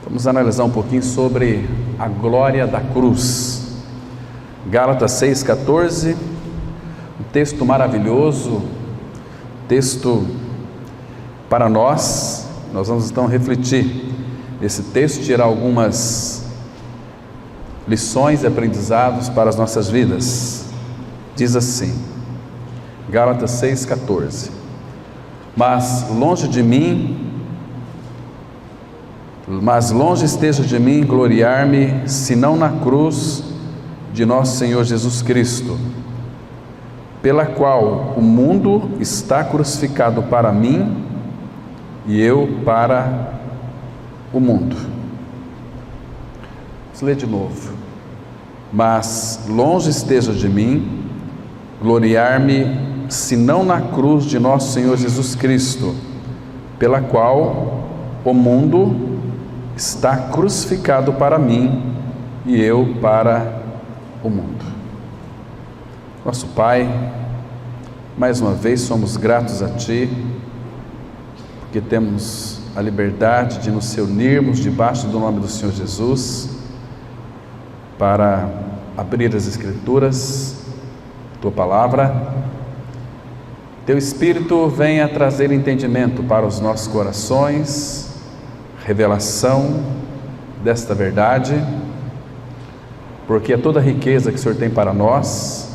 Vamos analisar um pouquinho sobre a glória da cruz. Gálatas 6,14, um texto maravilhoso, texto para nós. Nós vamos então refletir nesse texto, tirar algumas lições e aprendizados para as nossas vidas. Diz assim, Gálatas 6,14: Mas longe esteja de mim gloriar-me, senão na cruz de nosso Senhor Jesus Cristo, pela qual o mundo está crucificado para mim e eu para o mundo. Vamos ler de novo. Mas longe esteja de mim gloriar-me, senão na cruz de nosso Senhor Jesus Cristo, pela qual o mundo está crucificado para mim e eu para o mundo. Nosso Pai, mais uma vez somos gratos a Ti, porque temos a liberdade de nos reunirmos debaixo do nome do Senhor Jesus, para abrir as Escrituras, Tua Palavra. Teu Espírito venha trazer entendimento para os nossos corações, revelação desta verdade, porque é toda a riqueza que o Senhor tem para nós.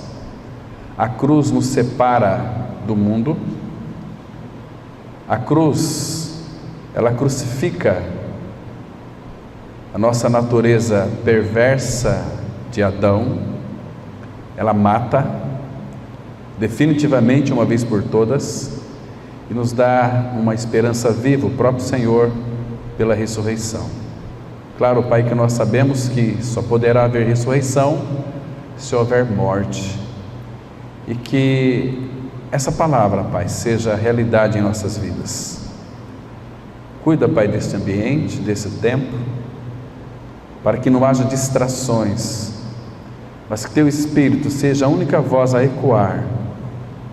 A cruz nos separa do mundo. A cruz, ela crucifica a nossa natureza perversa de Adão. Ela mata definitivamente, uma vez por todas, e nos dá uma esperança viva, o próprio Senhor, pela ressurreição. Claro, Pai, que nós sabemos que só poderá haver ressurreição se houver morte, e que essa palavra, Pai, seja realidade em nossas vidas. Cuida, Pai, deste ambiente, desse tempo, para que não haja distrações, mas que Teu Espírito seja a única voz a ecoar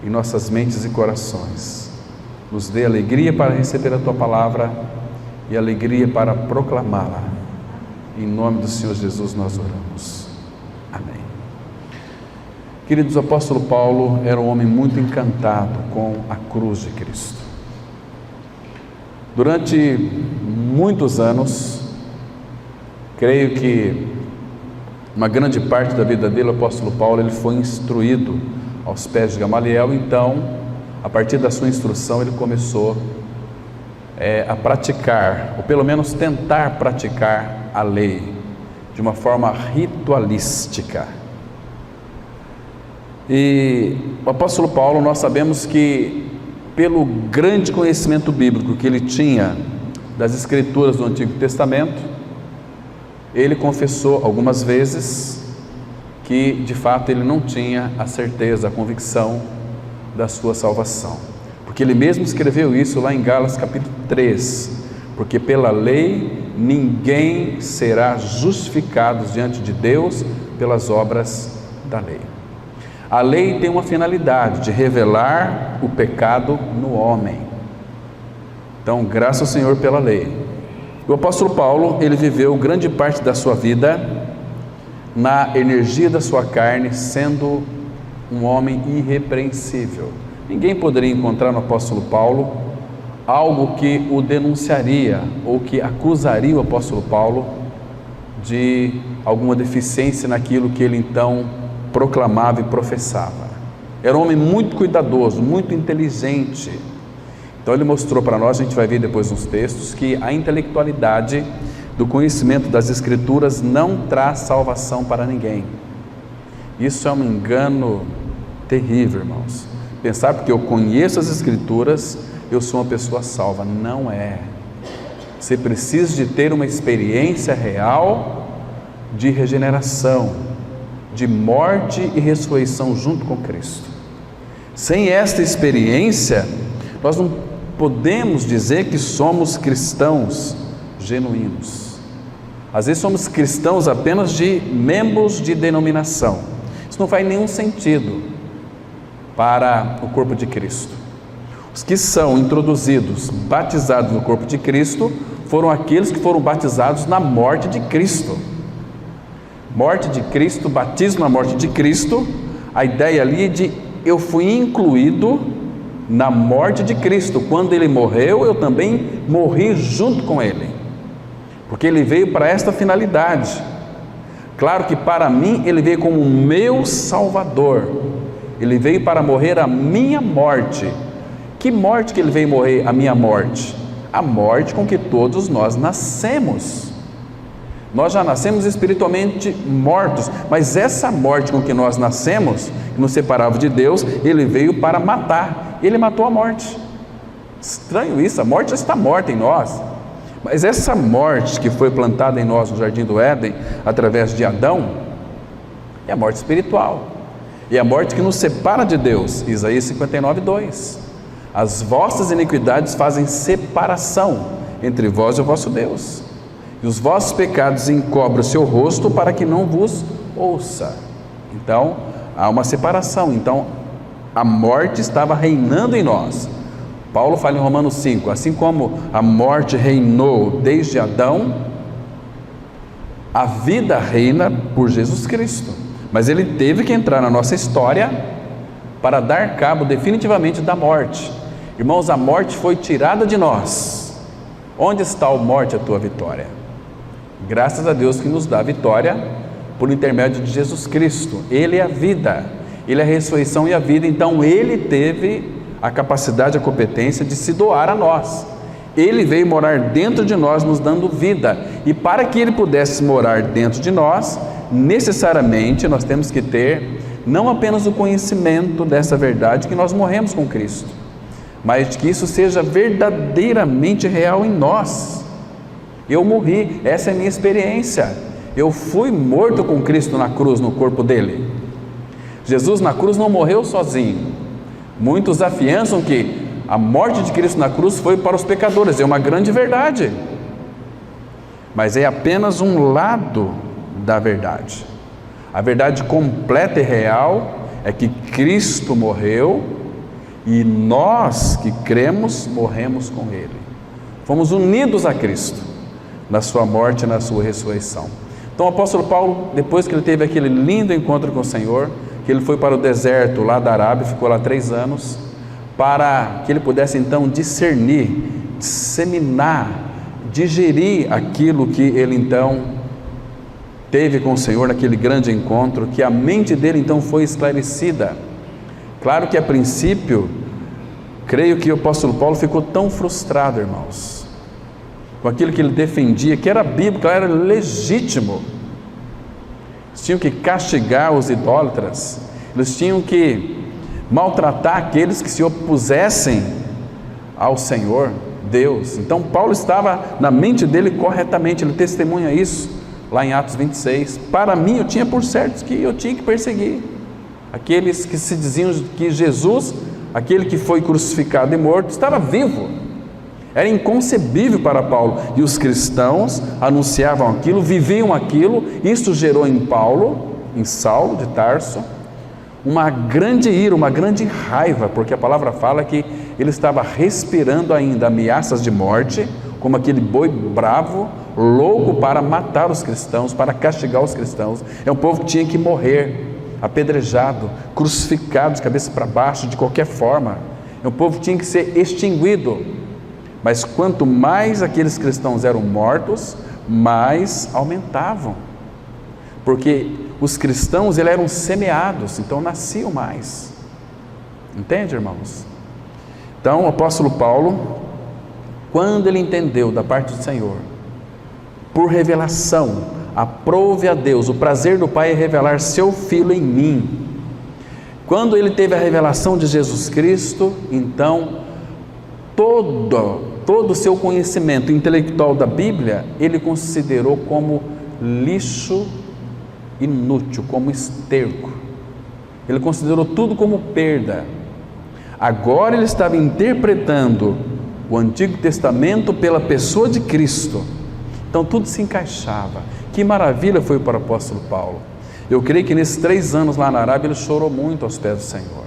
em nossas mentes e corações. Nos dê alegria para receber a Tua palavra e alegria para proclamá-la. Em nome do Senhor Jesus nós oramos. Amém. Queridos, o apóstolo Paulo era um homem muito encantado com a cruz de Cristo. Durante muitos anos, creio que uma grande parte da vida dele, o apóstolo Paulo, ele foi instruído aos pés de Gamaliel. Então, a partir da sua instrução, ele começou a praticar, ou pelo menos tentar praticar a lei de uma forma ritualística. E o apóstolo Paulo, nós sabemos que pelo grande conhecimento bíblico que ele tinha das Escrituras do Antigo Testamento, ele confessou algumas vezes que de fato ele não tinha a certeza, a convicção da sua salvação, porque ele mesmo escreveu isso lá em Gálatas capítulo 3, porque pela lei ninguém será justificado diante de Deus pelas obras da lei. A lei tem uma finalidade de revelar o pecado no homem. Então, graças ao Senhor pela lei. O apóstolo Paulo, ele viveu grande parte da sua vida na energia da sua carne, sendo um homem irrepreensível. Ninguém poderia encontrar no apóstolo Paulo algo que o denunciaria ou que acusaria o apóstolo Paulo de alguma deficiência naquilo que ele então proclamava e professava. Era um homem muito cuidadoso, muito inteligente. Então ele mostrou para nós, a gente vai ver depois nos textos, que a intelectualidade do conhecimento das Escrituras não traz salvação para ninguém. Isso é um engano terrível, irmãos. Pensar porque eu conheço as Escrituras, eu sou uma pessoa salva. Não é. Você precisa de ter uma experiência real de regeneração, de morte e ressurreição junto com Cristo. Sem esta experiência, nós não podemos dizer que somos cristãos genuínos. Às vezes somos cristãos apenas de membros de denominação. Isso não faz nenhum sentido para o corpo de Cristo. Os que são introduzidos, batizados no corpo de Cristo, foram aqueles que foram batizados na morte de Cristo. Morte de Cristo, batismo na morte de Cristo, a ideia ali de eu fui incluído na morte de Cristo. Quando Ele morreu, eu também morri junto com Ele, porque Ele veio para esta finalidade. Claro que para mim Ele veio como meu Salvador, Ele veio para morrer a minha morte. Que morte que Ele veio morrer? A minha morte? A morte com que todos nós nascemos. Nós já nascemos espiritualmente mortos, mas essa morte com que nós nascemos, que nos separava de Deus, Ele veio para matar. Ele matou a morte. Estranho isso, a morte já está morta em nós, mas essa morte que foi plantada em nós no Jardim do Éden, através de Adão, é a morte espiritual, é a morte que nos separa de Deus. Isaías 59:2, as vossas iniquidades fazem separação entre vós e o vosso Deus, e os vossos pecados encobrem o seu rosto para que não vos ouça. Então, há uma separação. Então, a morte estava reinando em nós. Paulo fala em Romanos 5, assim como a morte reinou desde Adão, a vida reina por Jesus Cristo. Mas Ele teve que entrar na nossa história para dar cabo definitivamente da morte. Irmãos, a morte foi tirada de nós. Onde está, a morte, a tua vitória? Graças a Deus que nos dá a vitória por intermédio de Jesus Cristo. Ele é a vida, Ele é a ressurreição e a vida. Então Ele teve a capacidade, a competência de se doar a nós. Ele veio morar dentro de nós, nos dando vida. E para que Ele pudesse morar dentro de nós, necessariamente nós temos que ter não apenas o conhecimento dessa verdade, que nós morremos com Cristo, mas que isso seja verdadeiramente real em nós. Eu morri, essa é a minha experiência. Eu fui morto com Cristo na cruz, no corpo dele. Jesus na cruz não morreu sozinho. Muitos afiançam que a morte de Cristo na cruz foi para os pecadores. É uma grande verdade, mas é apenas um lado da verdade. A verdade completa e real é que Cristo morreu e nós que cremos morremos com Ele. Fomos unidos a Cristo na sua morte e na sua ressurreição. Então o apóstolo Paulo, depois que ele teve aquele lindo encontro com o Senhor, que ele foi para o deserto lá da Arábia, ficou lá 3 anos, para que ele pudesse então discernir, disseminar, digerir aquilo que ele então teve com o Senhor naquele grande encontro, que a mente dele então foi esclarecida. Claro que a princípio, creio que o apóstolo Paulo ficou tão frustrado, irmãos, com aquilo que ele defendia, que era bíblico, era legítimo. Eles tinham que castigar os idólatras, eles tinham que maltratar aqueles que se opusessem ao Senhor Deus. Então Paulo estava na mente dele corretamente, ele testemunha isso lá em Atos 26. Para mim, eu tinha por certo que eu tinha que perseguir aqueles que se diziam que Jesus, aquele que foi crucificado e morto, estava vivo. Era inconcebível para Paulo, e os cristãos anunciavam aquilo, viviam aquilo. Isso gerou em Paulo, em Saulo de Tarso, uma grande ira, uma grande raiva, porque a palavra fala que ele estava respirando ainda ameaças de morte, como aquele boi bravo, louco para matar os cristãos, para castigar os cristãos. É um povo que tinha que morrer, apedrejado, crucificado de cabeça para baixo, de qualquer forma. É um povo que tinha que ser extinguido. Mas quanto mais aqueles cristãos eram mortos, mais aumentavam, porque os cristãos eram semeados, então nasciam mais. Entende, irmãos? Então o apóstolo Paulo, quando ele entendeu da parte do Senhor, por revelação, aprove a Deus, o prazer do Pai é revelar seu Filho em mim. Quando ele teve a revelação de Jesus Cristo, então todo o seu conhecimento intelectual da Bíblia, ele considerou como lixo inútil, como esterco. Ele considerou tudo como perda. Agora ele estava interpretando o Antigo Testamento pela pessoa de Cristo. Então tudo se encaixava. Que maravilha foi para o apóstolo Paulo. Eu creio que nesses 3 anos lá na Arábia ele chorou muito aos pés do Senhor.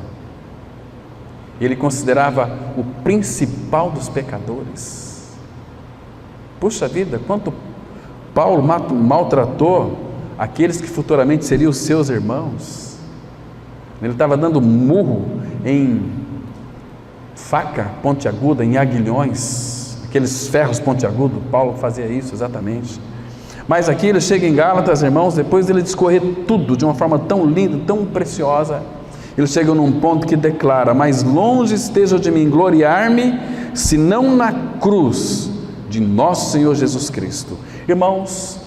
Ele considerava o principal dos pecadores. Puxa vida, quanto Paulo maltratou aqueles que futuramente seriam os seus irmãos. Ele estava dando murro em faca pontiaguda, em aguilhões, aqueles ferros pontiagudos. Paulo fazia isso exatamente. Mas aqui ele chega em Gálatas, irmãos, depois de ele discorrer tudo de uma forma tão linda, tão preciosa, ele chega num ponto que declara: mais longe esteja de mim gloriar-me, senão na cruz de nosso Senhor Jesus Cristo. Irmãos,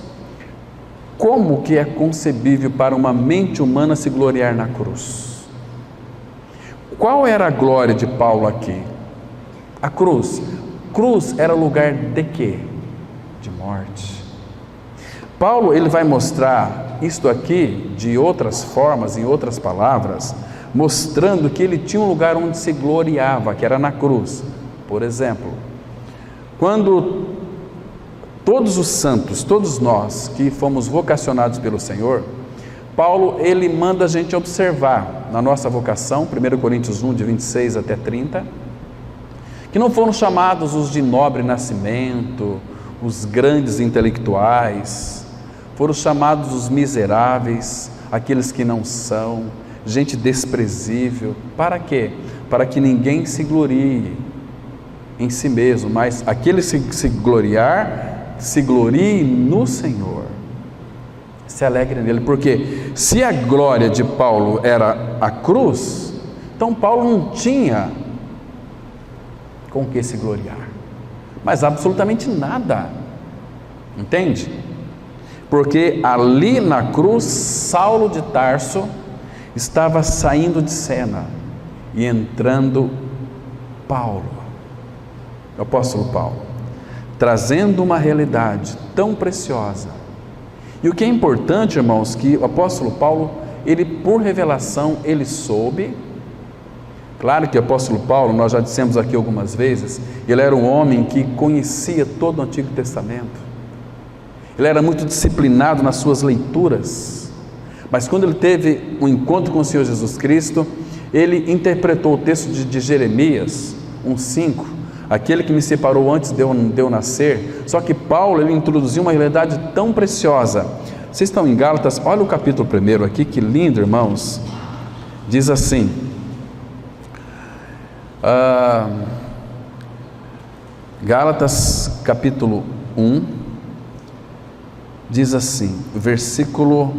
como que é concebível para uma mente humana se gloriar na cruz? Qual era a glória de Paulo aqui? A cruz. Cruz era lugar de quê? De morte. Paulo, ele vai mostrar isto aqui de outras formas, em outras palavras, mostrando que ele tinha um lugar onde se gloriava, que era na cruz. Por exemplo, quando todos os santos, todos nós que fomos vocacionados pelo Senhor, Paulo, ele manda a gente observar na nossa vocação, 1 Coríntios 1, de 26 até 30, que não foram chamados os de nobre nascimento, os grandes intelectuais, foram chamados os miseráveis, aqueles que não são, gente desprezível. Para quê? Para que ninguém se glorie em si mesmo, mas aquele que se gloriar, se glorie no Senhor, se alegre nele. Porque se a glória de Paulo era a cruz, então Paulo não tinha com que se gloriar, mas absolutamente nada, entende? Porque ali na cruz, Saulo de Tarso estava saindo de cena e entrando Paulo, o apóstolo Paulo, trazendo uma realidade tão preciosa. E o que é importante, irmãos, que o apóstolo Paulo, ele por revelação, ele soube. Claro que o apóstolo Paulo, nós já dissemos aqui algumas vezes, ele era um homem que conhecia todo o Antigo Testamento. Ele era muito disciplinado nas suas leituras, mas quando ele teve um encontro com o Senhor Jesus Cristo, ele interpretou o texto de Jeremias 1,5, aquele que me separou antes de eu nascer. Só que Paulo, ele introduziu uma realidade tão preciosa. Vocês estão em Gálatas, olha o capítulo 1 aqui, que lindo, irmãos. Diz assim, Gálatas capítulo 1, diz assim, versículo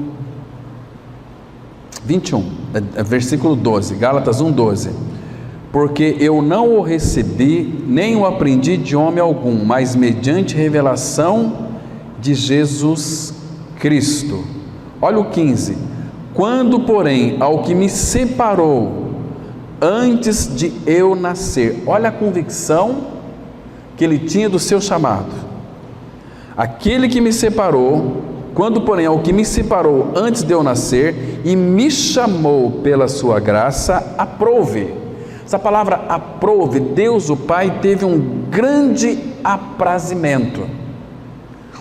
21, versículo 12, Gálatas 1,12: porque eu não o recebi, nem o aprendi de homem algum, mas mediante revelação de Jesus Cristo. Olha o 15: quando, porém, ao que me separou antes de eu nascer. Olha a convicção que ele tinha do seu chamado. Aquele que me separou, quando, porém, ao que me separou antes de eu nascer e me chamou pela sua graça, aprove. Essa palavra aprove, Deus o Pai teve um grande aprazimento,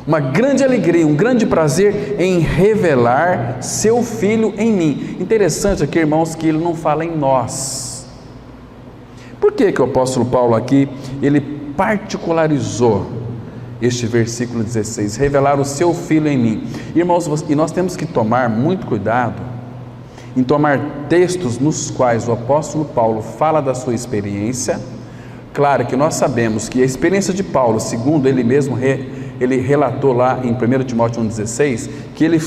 uma grande alegria, um grande prazer em revelar seu Filho em mim. Interessante aqui, irmãos, que ele não fala em nós. Por que o apóstolo Paulo aqui, ele particularizou este versículo 16, revelar o seu Filho em mim? Irmãos, e nós temos que tomar muito cuidado em tomar textos nos quais o apóstolo Paulo fala da sua experiência. Claro que nós sabemos que a experiência de Paulo, segundo ele mesmo ele relatou lá em 1 Timóteo 1,16, que ele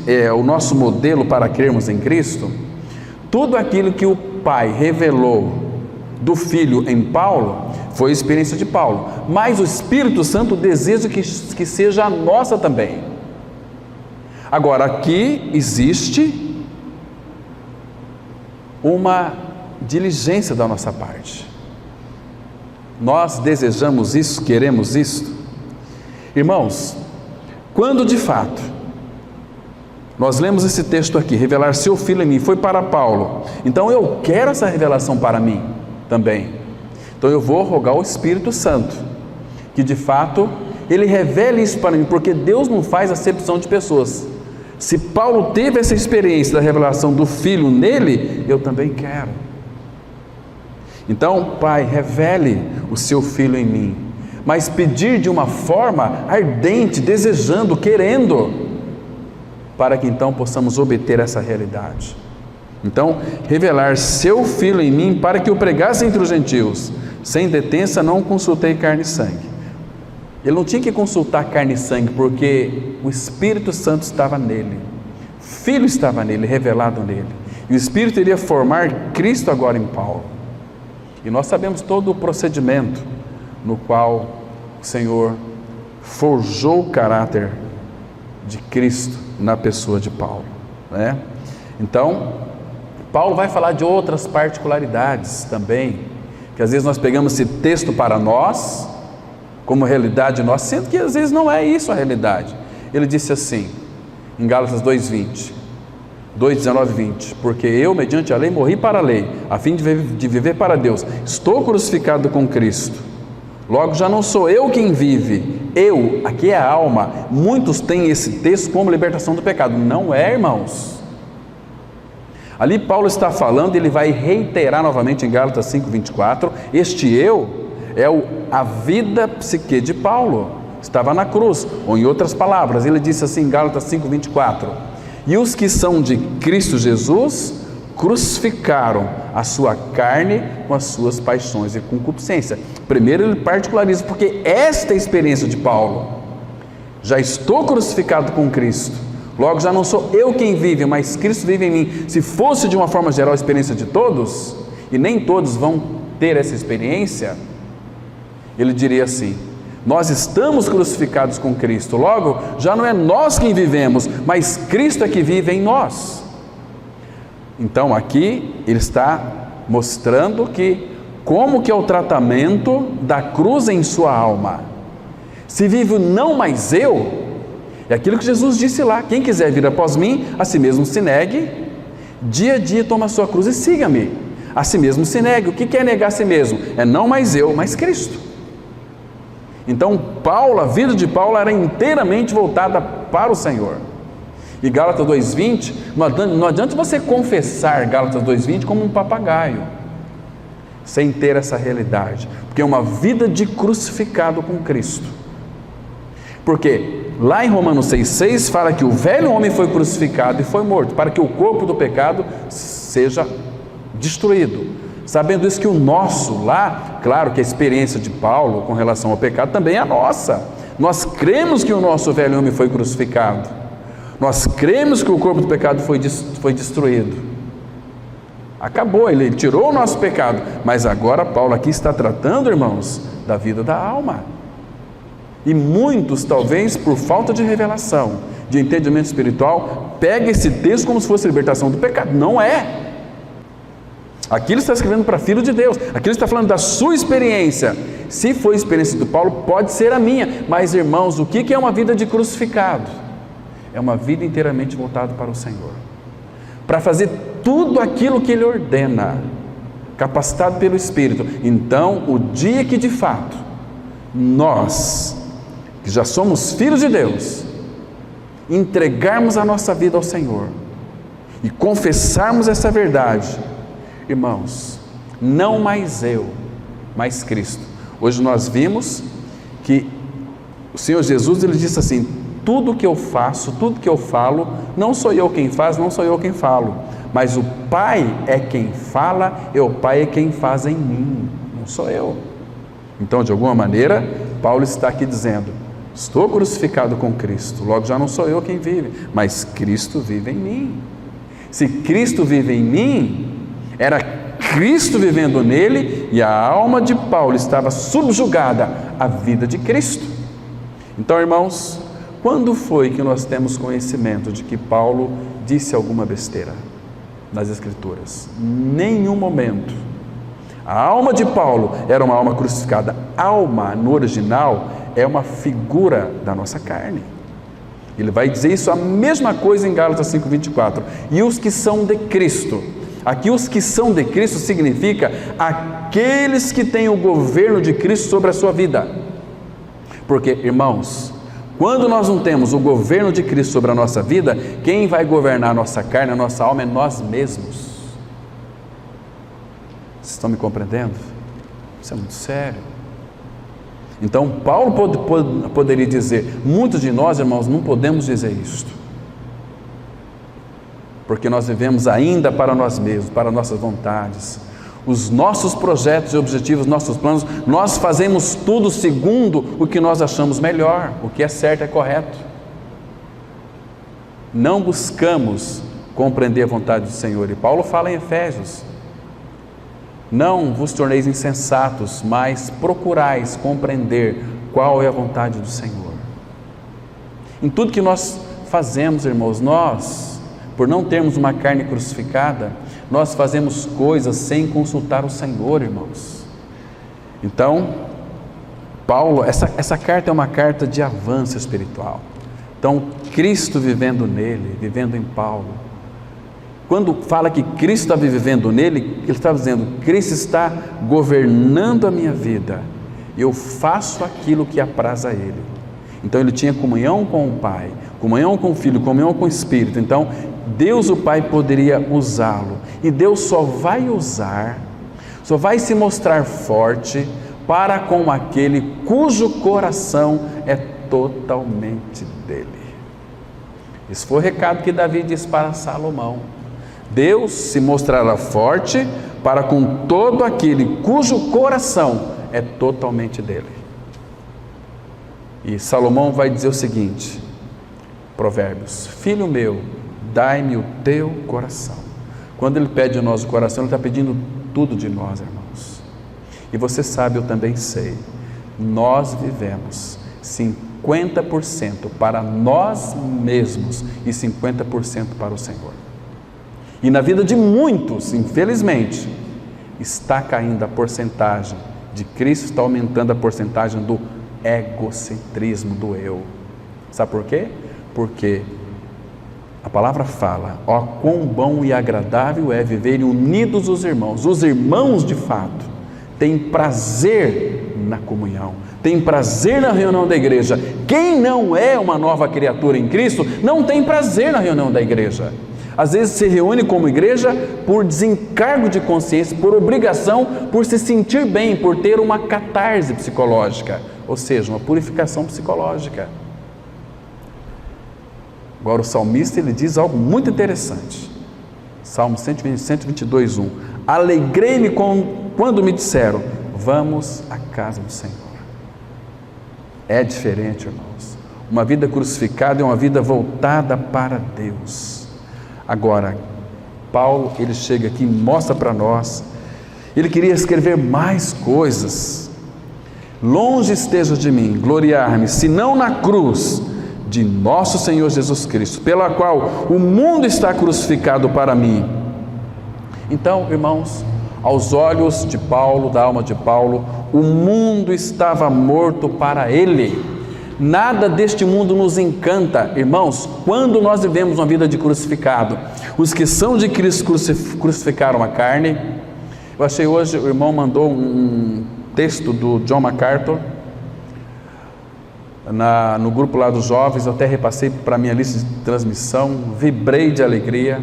é o nosso modelo para crermos em Cristo. Tudo aquilo que o Pai revelou do Filho em Paulo foi a experiência de Paulo, mas o Espírito Santo deseja que seja a nossa também. Agora, aqui existe uma diligência da nossa parte. Nós desejamos isso, queremos isso. Irmãos, quando de fato nós lemos esse texto aqui, revelar seu Filho em mim, foi para Paulo, então eu quero essa revelação para mim também. Então eu vou rogar ao Espírito Santo, que de fato ele revele isso para mim, porque Deus não faz acepção de pessoas. Se Paulo teve essa experiência da revelação do Filho nele, eu também quero. Então, Pai, revele o seu Filho em mim, mas pedir de uma forma ardente, desejando, querendo, para que então possamos obter essa realidade. Então, revelar seu Filho em mim para que eu pregasse entre os gentios, sem detença não consultei carne e sangue. Ele não tinha que consultar carne e sangue, porque o Espírito Santo estava nele, o Filho estava nele, revelado nele, e o Espírito iria formar Cristo agora em Paulo. E nós sabemos todo o procedimento no qual o Senhor forjou o caráter de Cristo na pessoa de Paulo, né? Então, Paulo vai falar de outras particularidades também, que às vezes nós pegamos esse texto para nós, como realidade nossa, sendo que às vezes não é isso a realidade. Ele disse assim, em Gálatas 2:20, 2:19 e 20, porque eu, mediante a lei, morri para a lei, a fim de viver para Deus. Estou crucificado com Cristo. Logo, já não sou eu quem vive, eu, aqui é a alma. Muitos têm esse texto como libertação do pecado. Não é, irmãos. Ali Paulo está falando, ele vai reiterar novamente em Gálatas 5:24, este eu é a vida psique de Paulo, estava na cruz, ou em outras palavras, ele disse assim em Gálatas 5:24, e os que são de Cristo Jesus crucificaram a sua carne com as suas paixões e concupiscência. Primeiro ele particulariza, porque esta é a experiência de Paulo, já estou crucificado com Cristo, logo já não sou eu quem vive, mas Cristo vive em mim. Se fosse de uma forma geral a experiência de todos, e nem todos vão ter essa experiência, ele diria assim, nós estamos crucificados com Cristo, logo já não é nós quem vivemos, mas Cristo é que vive em nós. Então aqui ele está mostrando que como que é o tratamento da cruz em sua alma. Se vivo não mais eu, é aquilo que Jesus disse lá, quem quiser vir após mim, a si mesmo se negue, dia a dia toma a sua cruz e siga-me. A si mesmo se negue. O que é negar a si mesmo? É não mais eu, mas Cristo. Então Paulo, a vida de Paulo era inteiramente voltada para o Senhor. E Gálatas 2:20, não adianta você confessar Gálatas 2:20 como um papagaio, sem ter essa realidade, porque é uma vida de crucificado com Cristo. Porque lá em Romanos 6:6 fala que o velho homem foi crucificado e foi morto, para que o corpo do pecado seja destruído. Sabendo isso que o nosso lá, claro que a experiência de Paulo com relação ao pecado também é a nossa. Nós cremos que o nosso velho homem foi crucificado. Nós cremos que o corpo do pecado foi destruído. Acabou, ele tirou o nosso pecado. Mas agora Paulo aqui está tratando, irmãos, da vida da alma. E muitos, talvez por falta de revelação, de entendimento espiritual, pegam esse texto como se fosse libertação do pecado. Não é. Aqui ele está escrevendo para filho de Deus, aqui ele está falando da sua experiência. Se foi a experiência do Paulo, pode ser a minha. Mas irmãos, o que é uma vida de crucificado? É uma vida inteiramente voltada para o Senhor, para fazer tudo aquilo que Ele ordena, capacitado pelo Espírito. Então, o dia que de fato nós, que já somos filhos de Deus, entregarmos a nossa vida ao Senhor e confessarmos essa verdade, irmãos, não mais eu, mas Cristo. Hoje nós vimos que o Senhor Jesus, ele disse assim, tudo que eu faço, tudo que eu falo, não sou eu quem faz, não sou eu quem falo, mas o Pai é quem fala e o Pai é quem faz em mim, não sou eu. Então, de alguma maneira, Paulo está aqui dizendo, estou crucificado com Cristo, logo já não sou eu quem vive, mas Cristo vive em mim. Se Cristo vive em mim, era Cristo vivendo nele, e a alma de Paulo estava subjugada à vida de Cristo. Então, irmãos, quando foi que nós temos conhecimento de que Paulo disse alguma besteira nas Escrituras? Nenhum momento. A alma de Paulo era uma alma crucificada. Alma, no original, é uma figura da nossa carne. Ele vai dizer isso, a mesma coisa em Gálatas 5:24. E os que são de Cristo. Aqui os que são de Cristo significa aqueles que têm o governo de Cristo sobre a sua vida. Porque, irmãos, quando nós não temos o governo de Cristo sobre a nossa vida, quem vai governar a nossa carne, a nossa alma é nós mesmos. Vocês estão me compreendendo? Isso é muito sério. Então Paulo poderia dizer: muitos de nós, irmãos, não podemos dizer isto, porque nós vivemos ainda para nós mesmos, para nossas vontades, os nossos projetos e objetivos, nossos planos. Nós fazemos tudo segundo o que nós achamos melhor, o que é certo, é correto. Não buscamos compreender a vontade do Senhor. E Paulo fala em Efésios: não vos torneis insensatos, mas procurais compreender qual é a vontade do Senhor. Em tudo que nós fazemos, irmãos, nós, por não termos uma carne crucificada, nós fazemos coisas sem consultar o Senhor, irmãos. Então, Paulo, essa carta é uma carta de avanço espiritual. Então, Cristo vivendo nele, vivendo em Paulo. Quando fala que Cristo está vivendo nele, ele está dizendo: Cristo está governando a minha vida, eu faço aquilo que apraz a Ele. Então ele tinha comunhão com o Pai, comunhão com o Filho, comunhão com o Espírito. Então Deus o Pai poderia usá-lo, e Deus só vai usar, só vai se mostrar forte para com aquele cujo coração é totalmente dele. Esse foi o recado que Davi disse para Salomão: Deus se mostrará forte para com todo aquele cujo coração é totalmente dele. E Salomão vai dizer o seguinte, Provérbios: filho meu, dai-me o teu coração. Quando ele pede a nós o coração, ele está pedindo tudo de nós, irmãos. E você sabe, eu também sei, nós vivemos 50% para nós mesmos e 50% para o Senhor. E na vida de muitos, infelizmente, está caindo a porcentagem de Cristo, está aumentando a porcentagem do egocentrismo, do eu. Sabe por quê? Porque a palavra fala: ó, quão bom e agradável é viverem unidos os irmãos. Os irmãos, de fato, têm prazer na comunhão, têm prazer na reunião da igreja. Quem não é uma nova criatura em Cristo, não tem prazer na reunião da igreja. Às vezes se reúne como igreja por desencargo de consciência, por obrigação, por se sentir bem, por ter uma catarse psicológica, ou seja, uma purificação psicológica. Agora o salmista, ele diz algo muito interessante. Salmo 122, 1. Alegrei-me quando me disseram: vamos à casa do Senhor. É diferente, irmãos. Uma vida crucificada é uma vida voltada para Deus. Agora, Paulo, ele chega aqui e mostra para nós, ele queria escrever mais coisas. Longe esteja de mim gloriar-me, senão na cruz de nosso Senhor Jesus Cristo, pela qual o mundo está crucificado para mim. Então, irmãos, aos olhos de Paulo, da alma de Paulo, o mundo estava morto para ele. Nada deste mundo nos encanta, irmãos, quando nós vivemos uma vida de crucificado. Os que são de Cristo crucificaram a carne. Eu achei hoje, o irmão mandou um texto do John MacArthur, no grupo lá dos jovens. Eu até repassei para a minha lista de transmissão, vibrei de alegria.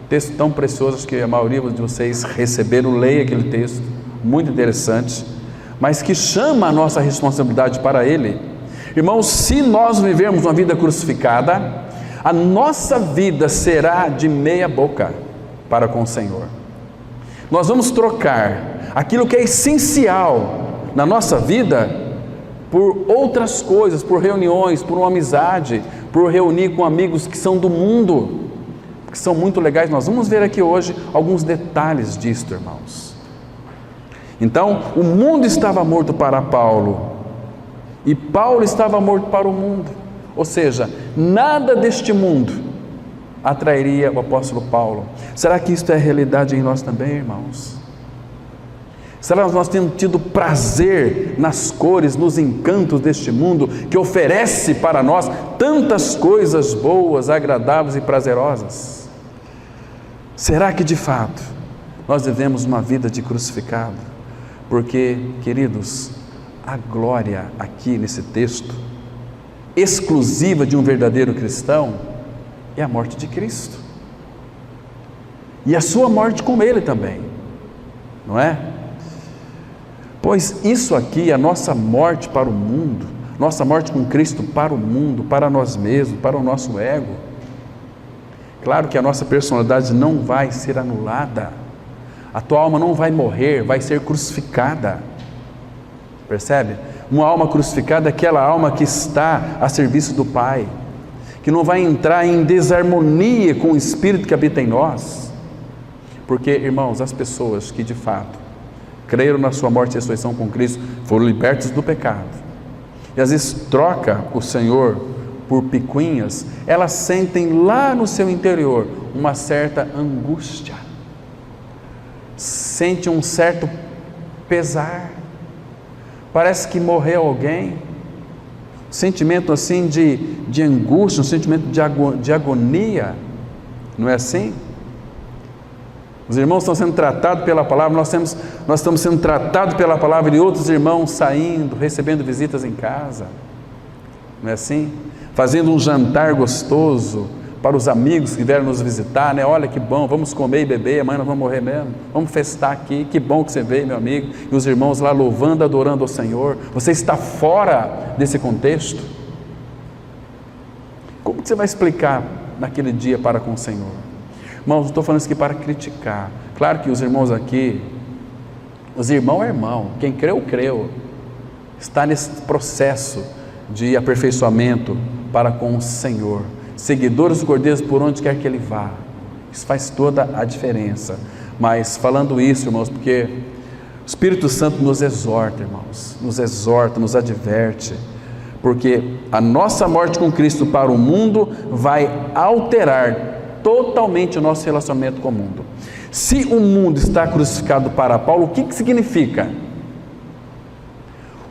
Texto tão precioso, acho que a maioria de vocês receberam. Leia aquele texto, muito interessante, mas que chama a nossa responsabilidade para ele. Irmãos, se nós vivermos uma vida crucificada, a nossa vida será de meia boca para com o Senhor. Nós vamos trocar aquilo que é essencial na nossa vida por outras coisas, por reuniões, por uma amizade, por reunir com amigos que são do mundo, que são muito legais. Nós vamos ver aqui hoje alguns detalhes disto, irmãos. Então, o mundo estava morto para Paulo, e Paulo estava morto para o mundo. Ou seja, nada deste mundo atrairia o apóstolo Paulo. Será que isto é realidade em nós também, irmãos? Será que nós temos tido prazer nas cores, nos encantos deste mundo, que oferece para nós tantas coisas boas, agradáveis e prazerosas? Será que de fato nós vivemos uma vida de crucificado? Porque, queridos, a glória aqui nesse texto, exclusiva de um verdadeiro cristão, é a morte de Cristo. E a sua morte com Ele também, não é? Pois isso aqui é a nossa morte para o mundo, nossa morte com Cristo para o mundo, para nós mesmos, para o nosso ego. Claro que a nossa personalidade não vai ser anulada, a tua alma não vai morrer, vai ser crucificada, percebe? Uma alma crucificada é aquela alma que está a serviço do Pai, que não vai entrar em desarmonia com o Espírito que habita em nós, porque, irmãos, as pessoas que de fato creram na sua morte e ressurreição com Cristo, foram libertos do pecado, e às vezes troca o Senhor por picuinhas, elas sentem lá no seu interior uma certa angústia, sente um certo pesar, parece que morreu alguém, sentimento assim de angústia, um sentimento de agonia, não é assim? Os irmãos estão sendo tratados pela palavra, nós estamos sendo tratados pela palavra, e outros irmãos saindo, recebendo visitas em casa, não é assim? Fazendo um jantar gostoso para os amigos que vieram nos visitar, né? Olha que bom, vamos comer e beber, amanhã nós vamos morrer mesmo, vamos festar aqui, que bom que você veio, meu amigo, e os irmãos lá louvando, adorando ao Senhor. Você está fora desse contexto? Como que você vai explicar naquele dia para com o Senhor? Irmãos, não estou falando isso aqui para criticar, claro que os irmãos aqui, os irmãos é irmão, quem creu, creu, está nesse processo de aperfeiçoamento para com o Senhor, seguidores do Cordeiro por onde quer que ele vá, isso faz toda a diferença. Mas falando isso, irmãos, porque o Espírito Santo nos exorta, irmãos, nos exorta, nos adverte, porque a nossa morte com Cristo para o mundo vai alterar totalmente o nosso relacionamento com o mundo. Se o mundo está crucificado para Paulo, o que significa?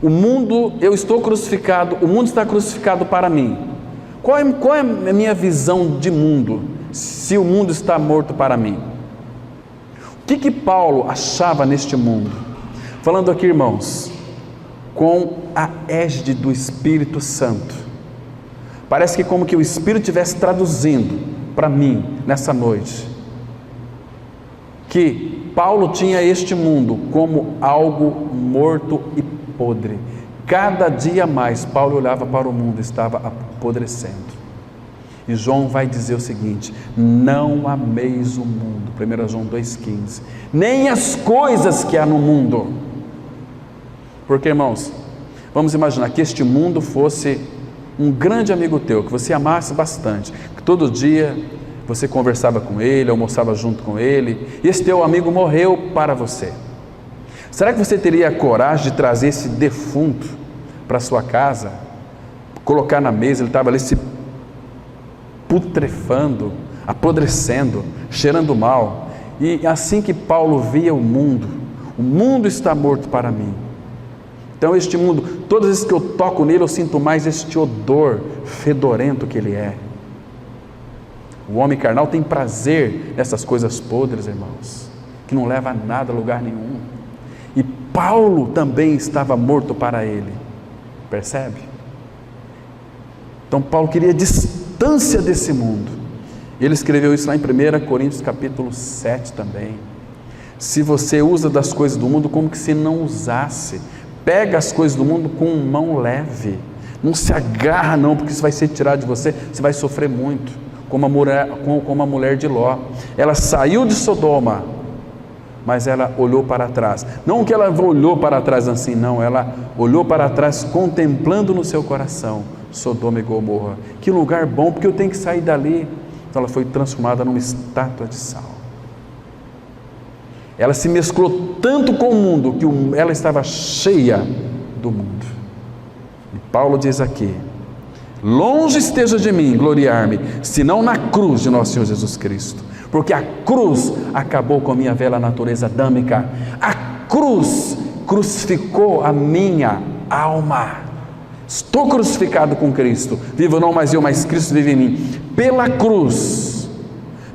O mundo, eu estou crucificado, o mundo está crucificado para mim. Qual é a minha visão de mundo, se o mundo está morto para mim? O que Paulo achava neste mundo? Falando aqui, irmãos, com a égide do Espírito Santo, parece que como que o Espírito estivesse traduzindo para mim, nessa noite, que Paulo tinha este mundo como algo morto e podre. Cada dia mais Paulo olhava para o mundo, estava apodrecendo. E João vai dizer o seguinte: não ameis o mundo, 1 João 2,15, nem as coisas que há no mundo. Porque, irmãos, vamos imaginar que este mundo fosse um grande amigo teu, que você amasse bastante, que todo dia você conversava com ele, almoçava junto com ele, e esse teu amigo morreu para você. Será que você teria a coragem de trazer esse defunto para sua casa, colocar na mesa? Ele estava ali se putrefando, apodrecendo, cheirando mal, e assim que Paulo via o mundo está morto para mim. Então este mundo, todas as vezes que eu toco nele, eu sinto mais este odor fedorento que ele é. O homem carnal tem prazer nessas coisas podres, irmãos, que não leva a nada, a lugar nenhum. E Paulo também estava morto para ele, percebe? Então Paulo queria distância desse mundo. Ele escreveu isso lá em 1 Coríntios capítulo 7 também. Se você usa das coisas do mundo como que se não usasse, pega as coisas do mundo com mão leve, não se agarra não, porque isso vai ser tirado de você, você vai sofrer muito, como a mulher de Ló. Ela saiu de Sodoma, mas ela olhou para trás, não que ela olhou para trás assim, não, ela olhou para trás contemplando no seu coração Sodoma e Gomorra, que lugar bom, porque eu tenho que sair dali. Então ela foi transformada numa estátua de sal. Ela se mesclou tanto com o mundo, que ela estava cheia do mundo. E Paulo diz aqui: longe esteja de mim gloriar-me, senão na cruz de nosso Senhor Jesus Cristo, porque a cruz acabou com a minha velha natureza adâmica, a cruz crucificou a minha alma. Estou crucificado com Cristo, vivo não mais eu, mas Cristo vive em mim. Pela cruz,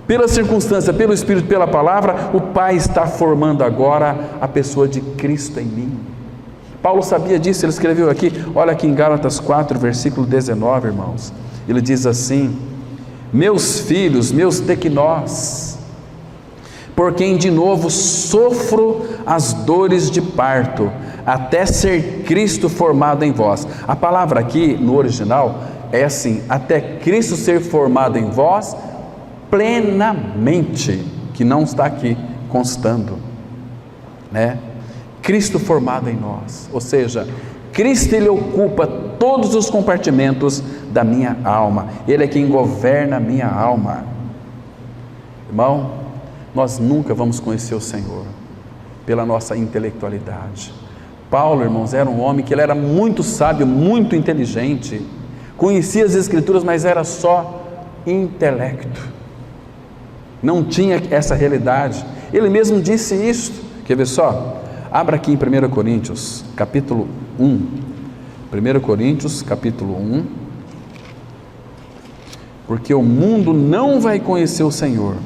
pela circunstância, pelo Espírito, pela palavra, o Pai está formando agora a pessoa de Cristo em mim. Paulo sabia disso, ele escreveu aqui, olha aqui em Gálatas 4, versículo 19, irmãos, ele diz assim: meus filhos, meus tequinós, por quem de novo sofro as dores de parto, até ser Cristo formado em vós. A palavra aqui no original é assim: até Cristo ser formado em vós plenamente, que não está aqui constando, né? Cristo formado em nós, ou seja, Cristo, Ele ocupa todos os compartimentos da minha alma, Ele é quem governa a minha alma. Irmão, nós nunca vamos conhecer o Senhor pela nossa intelectualidade. Paulo, irmãos, era um homem que ele era muito sábio, muito inteligente, conhecia as Escrituras, mas era só intelecto, não tinha essa realidade. Ele mesmo disse isso. Quer ver só? Abra aqui em 1 Coríntios, capítulo 1. 1 Coríntios, capítulo 1. Porque o mundo não vai conhecer o Senhor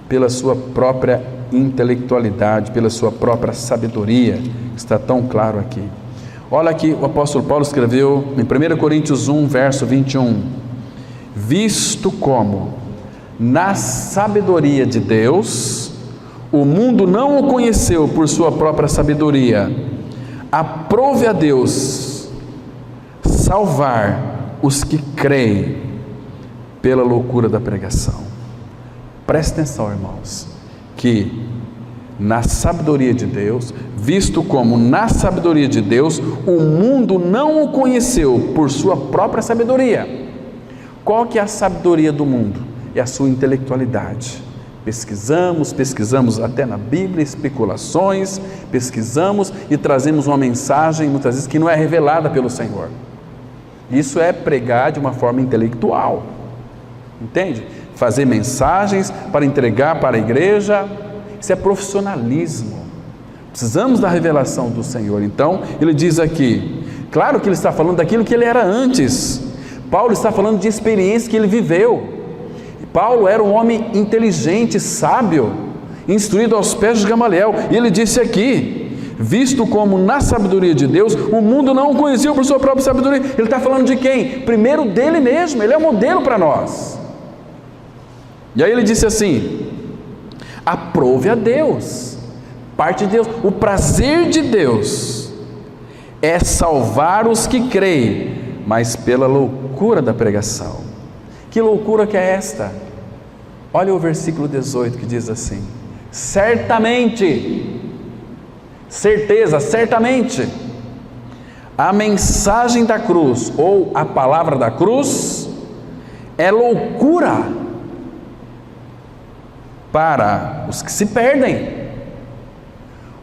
pela sua própria intelectualidade, pela sua própria sabedoria, que está tão claro aqui. Olha aqui, o apóstolo Paulo escreveu em 1 Coríntios 1, verso 21. Visto como, na sabedoria de Deus, o mundo não o conheceu por sua própria sabedoria, aprove a Deus salvar os que creem pela loucura da pregação. Preste atenção, irmãos, que na sabedoria de Deus, visto como na sabedoria de Deus, o mundo não o conheceu por sua própria sabedoria. Qual que é a sabedoria do mundo? É a sua intelectualidade. Pesquisamos até na Bíblia, especulações, pesquisamos e trazemos uma mensagem, muitas vezes, que não é revelada pelo Senhor. Isso é pregar de uma forma intelectual, entende? Fazer mensagens para entregar para a igreja, isso é profissionalismo. Precisamos da revelação do Senhor. Então, ele diz aqui, claro que ele está falando daquilo que ele era antes. Paulo está falando de experiência que ele viveu. Paulo era um homem inteligente, sábio, instruído aos pés de Gamaliel, e ele disse aqui, visto como na sabedoria de Deus, o mundo não o conhecia por sua própria sabedoria. Ele está falando de quem? Primeiro dele mesmo, ele é o modelo para nós. E aí ele disse assim, aprove a Deus, parte de Deus, o prazer de Deus é salvar os que creem, mas pela loucura da pregação. Que loucura que é esta? Olha o versículo 18 que diz assim, certamente, certeza, certamente, a mensagem da cruz, ou a palavra da cruz, é loucura para os que se perdem.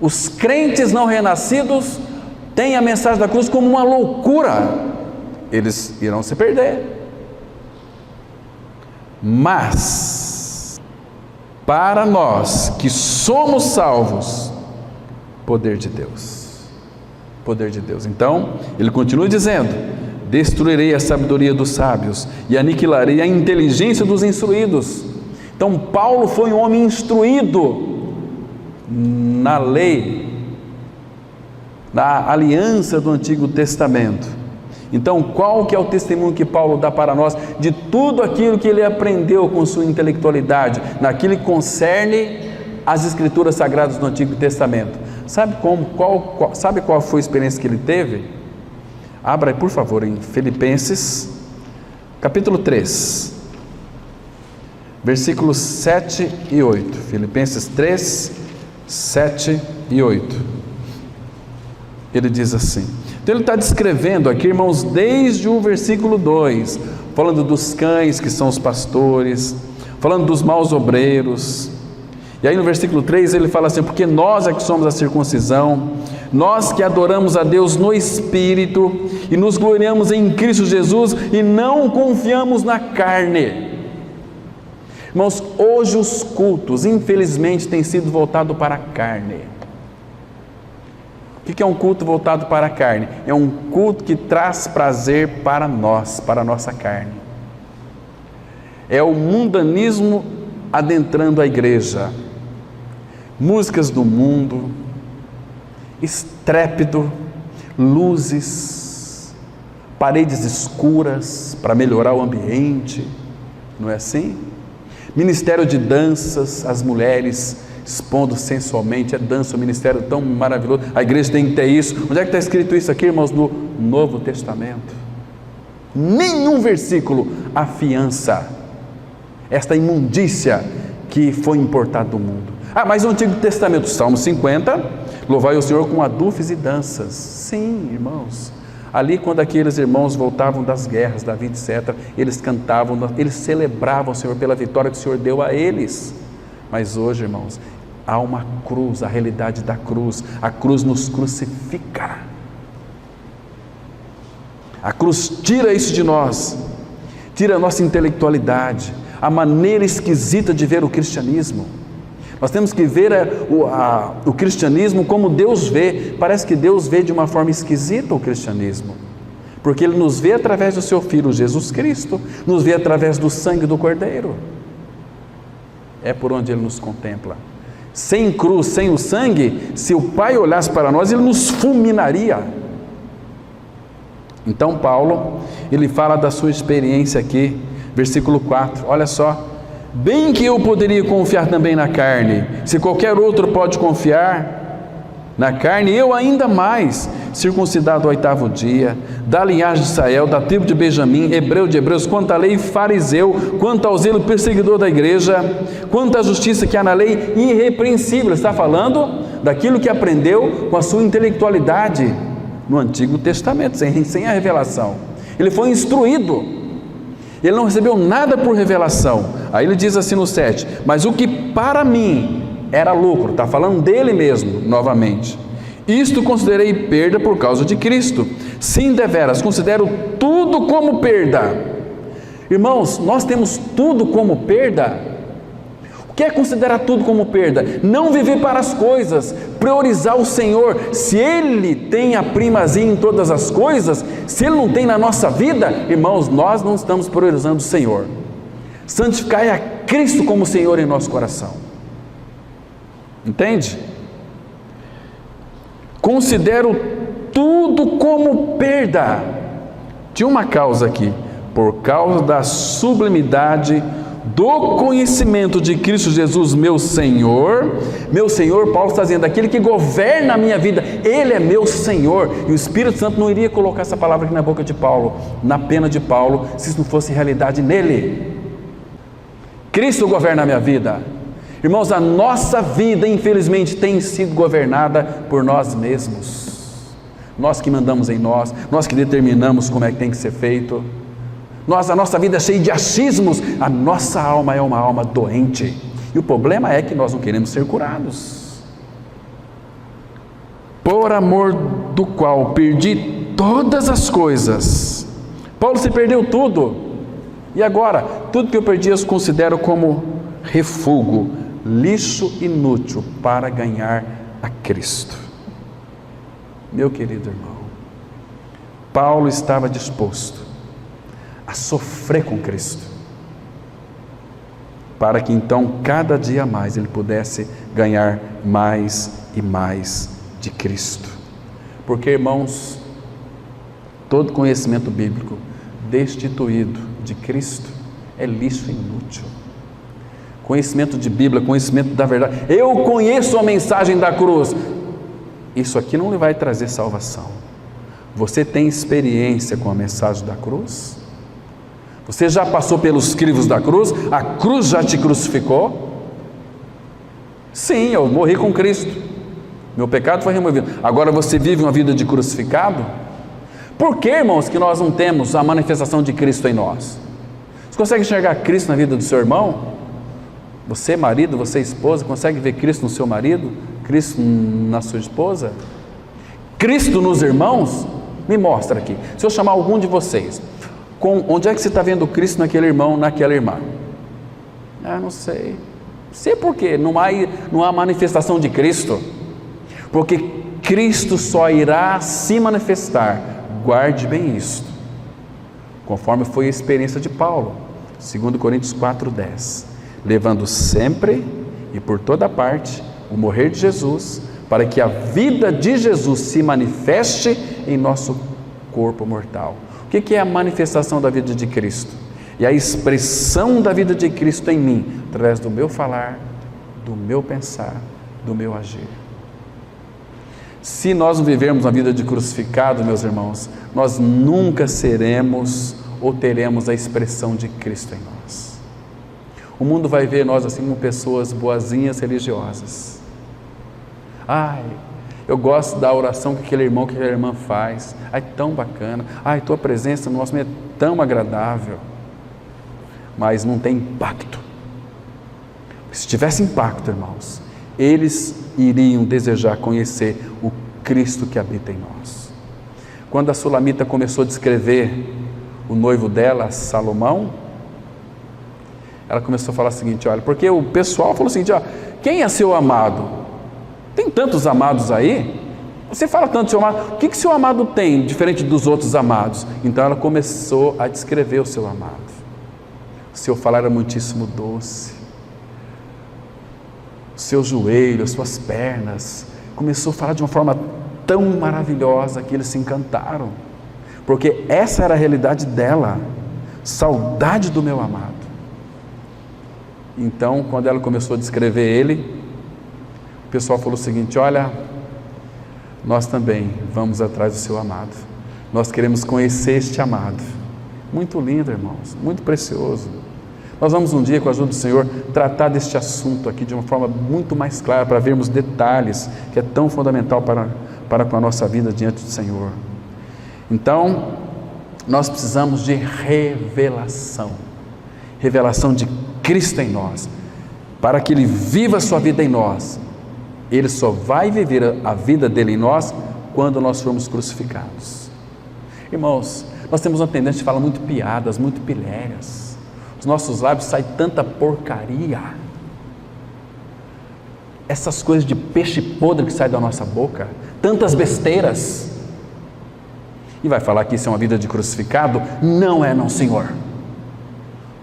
Os crentes não renascidos têm a mensagem da cruz como uma loucura, eles irão se perder. Mas, para nós que somos salvos, poder de Deus. Poder de Deus. Então, ele continua dizendo, destruirei a sabedoria dos sábios e aniquilarei a inteligência dos instruídos. Então, Paulo foi um homem instruído na lei, na aliança do Antigo Testamento. Então, qual que é o testemunho que Paulo dá para nós de tudo aquilo que ele aprendeu com sua intelectualidade, naquilo que concerne as Escrituras Sagradas do Antigo Testamento? Sabe qual foi a experiência que ele teve? Abra aí, por favor, em Filipenses, capítulo 3, versículos 7 e 8. Filipenses 3, 7 e 8. Ele diz assim. Então ele está descrevendo aqui, irmãos, desde o versículo 2, falando dos cães que são os pastores, falando dos maus obreiros, e aí no versículo 3 ele fala assim, porque nós é que somos a circuncisão, nós que adoramos a Deus no Espírito, e nos gloriamos em Cristo Jesus, e não confiamos na carne. Irmãos, hoje os cultos, infelizmente, têm sido voltados para a carne. O que é um culto voltado para a carne? É um culto que traz prazer para nós, para a nossa carne. É o mundanismo adentrando a igreja. Músicas do mundo, estrépito, luzes, paredes escuras para melhorar o ambiente, não é assim? Ministério de danças, as mulheres expondo sensualmente, é dança, um ministério tão maravilhoso, a igreja tem que ter isso. Onde é que está escrito isso aqui, irmãos? No Novo Testamento. Nenhum versículo afiança esta imundícia que foi importada do mundo. Mas o Antigo Testamento, Salmo 50, louvai o Senhor com adufes e danças. Sim, irmãos, ali quando aqueles irmãos voltavam das guerras, da vida, etc., eles cantavam, eles celebravam o Senhor pela vitória que o Senhor deu a eles. Mas hoje, irmãos, há uma cruz, a realidade da cruz. A cruz nos crucifica. A cruz tira isso de nós, tira a nossa intelectualidade, a maneira esquisita de ver o cristianismo. Nós temos que ver o cristianismo como Deus vê. Parece que Deus vê de uma forma esquisita o cristianismo, porque Ele nos vê através do Seu Filho Jesus Cristo, nos vê através do sangue do Cordeiro. É por onde Ele nos contempla. Sem cruz, sem o sangue, se o Pai olhasse para nós, Ele nos fulminaria. Então Paulo, ele fala da sua experiência aqui, versículo 4, olha só: bem que eu poderia confiar também na carne, se qualquer outro pode confiar na carne, eu ainda mais, circuncidado ao 8º dia, da linhagem de Israel, da tribo de Benjamim, hebreu de hebreus, quanto à lei, fariseu, quanto ao zelo, perseguidor da igreja, quanto à justiça que há na lei, irrepreensível. Ele está falando daquilo que aprendeu com a sua intelectualidade no Antigo Testamento, sem a revelação. Ele foi instruído, ele não recebeu nada por revelação. Aí ele diz assim no 7, mas o que para mim era lucro, está falando dele mesmo, novamente, isto considerei perda por causa de Cristo. Sim, deveras, considero tudo como perda. Irmãos, nós temos tudo como perda. O que é considerar tudo como perda? Não viver para as coisas, priorizar o Senhor. Se Ele tem a primazia em todas as coisas, se Ele não tem na nossa vida, irmãos, nós não estamos priorizando o Senhor. Santificai a Cristo como Senhor em nosso coração. Entende? Considero tudo como perda. Tinha uma causa aqui, por causa da sublimidade do conhecimento de Cristo Jesus, meu Senhor. Paulo está dizendo, aquele que governa a minha vida, Ele é meu Senhor. E o Espírito Santo não iria colocar essa palavra aqui na boca de Paulo, na pena de Paulo, se isso não fosse realidade nele. Cristo governa a minha vida. Irmãos, a nossa vida, infelizmente, tem sido governada por nós mesmos. Nós que mandamos em nós que determinamos como é que tem que ser feito. A nossa vida é cheia de achismos, a nossa alma é uma alma doente, e o problema é que nós não queremos ser curados. Por amor do qual perdi todas as coisas. Paulo se perdeu tudo, e agora, tudo que eu perdi eu considero como refúgio, lixo inútil para ganhar a Cristo. Meu querido irmão, Paulo estava disposto a sofrer com Cristo, para que então cada dia mais ele pudesse ganhar mais e mais de Cristo. Porque, irmãos, todo conhecimento bíblico destituído de Cristo é lixo inútil. Conhecimento de Bíblia, conhecimento da verdade, eu conheço a mensagem da cruz, isso aqui não lhe vai trazer salvação. Você tem experiência com a mensagem da cruz? Você já passou pelos crivos da cruz? A cruz já te crucificou? Sim, eu morri com Cristo, meu pecado foi removido. Agora você vive uma vida de crucificado? Por que, irmãos, que nós não temos a manifestação de Cristo em nós? Você consegue enxergar Cristo na vida do seu irmão? Você marido, você esposa, consegue ver Cristo no seu marido? Cristo na sua esposa? Cristo nos irmãos? Me mostra aqui. Se eu chamar algum de vocês, onde é que você está vendo Cristo naquele irmão, naquela irmã? Não sei. Sei por quê? Não há manifestação de Cristo. Porque Cristo só irá se manifestar, guarde bem isto, conforme foi a experiência de Paulo, 2 Coríntios 4:10, levando sempre e por toda parte o morrer de Jesus, para que a vida de Jesus se manifeste em nosso corpo mortal. O que é a manifestação da vida de Cristo? É a expressão da vida de Cristo em mim, através do meu falar, do meu pensar, do meu agir. Se nós não vivermos uma vida de crucificado, meus irmãos, nós nunca seremos ou teremos a expressão de Cristo em nós. O mundo vai ver nós assim como pessoas boazinhas, religiosas. Ai, eu gosto da oração que aquele irmão, que aquela irmã faz. Ai, tão bacana. Ai, tua presença no nosso meio é tão agradável. Mas não tem impacto. Se tivesse impacto, irmãos, eles iriam desejar conhecer o Cristo que habita em nós. Quando a Sulamita começou a descrever o noivo dela, Salomão, ela começou a falar o seguinte, olha, porque o pessoal falou o seguinte, ó, quem é seu amado? Tem tantos amados aí? Você fala tanto do seu amado, o que seu amado tem diferente dos outros amados? Então ela começou a descrever o seu amado. O seu falar era muitíssimo doce, o seu joelho, as suas pernas, começou a falar de uma forma tão maravilhosa que eles se encantaram, porque essa era a realidade dela, saudade do meu amado. Então, quando ela começou a descrever ele, o pessoal falou o seguinte, olha, nós também vamos atrás do seu amado, nós queremos conhecer este amado. Muito lindo, irmãos, muito precioso. Nós vamos um dia, com a ajuda do Senhor, tratar deste assunto aqui de uma forma muito mais clara, para vermos detalhes, que é tão fundamental para com a nossa vida diante do Senhor. Então, nós precisamos de revelação de Cristo em nós, para que Ele viva a sua vida em nós. Ele só vai viver a vida dele em nós quando nós formos crucificados. Irmãos, nós temos uma tendência de falar muito piadas, muito pilhérias. Os nossos lábios saem tanta porcaria. Essas coisas de peixe podre que saem da nossa boca, tantas besteiras. E vai falar que isso é uma vida de crucificado? Não é, não, Senhor.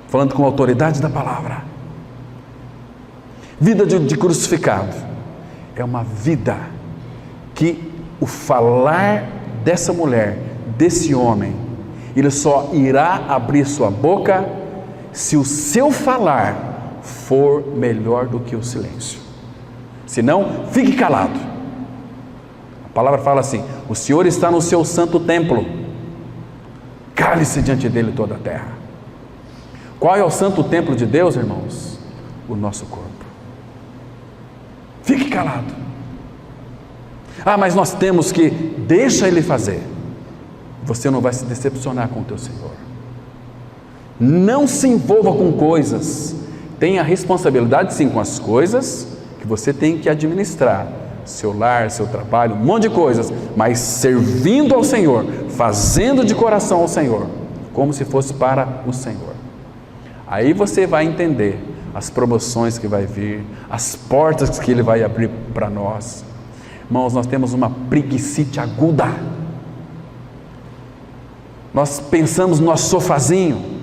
Falando com a autoridade da palavra. Vida de crucificado é uma vida que o falar dessa mulher, desse homem, ele só irá abrir sua boca se o seu falar for melhor do que o silêncio. Senão, fique calado. A palavra fala assim, o Senhor está no seu santo templo, cale-se diante dele toda a terra. Qual é o santo templo de Deus, irmãos? O nosso corpo. Fique calado. Ah, mas nós temos que, deixa Ele fazer. Você não vai se decepcionar com o teu Senhor. Não se envolva com coisas. Tenha responsabilidade sim com as coisas que você tem que administrar. Seu lar, seu trabalho, um monte de coisas. Mas servindo ao Senhor, fazendo de coração ao Senhor, como se fosse para o Senhor. Aí você vai entender as promoções que vai vir, as portas que Ele vai abrir para nós. Irmãos, nós temos uma preguicite aguda. Nós pensamos no nosso sofazinho.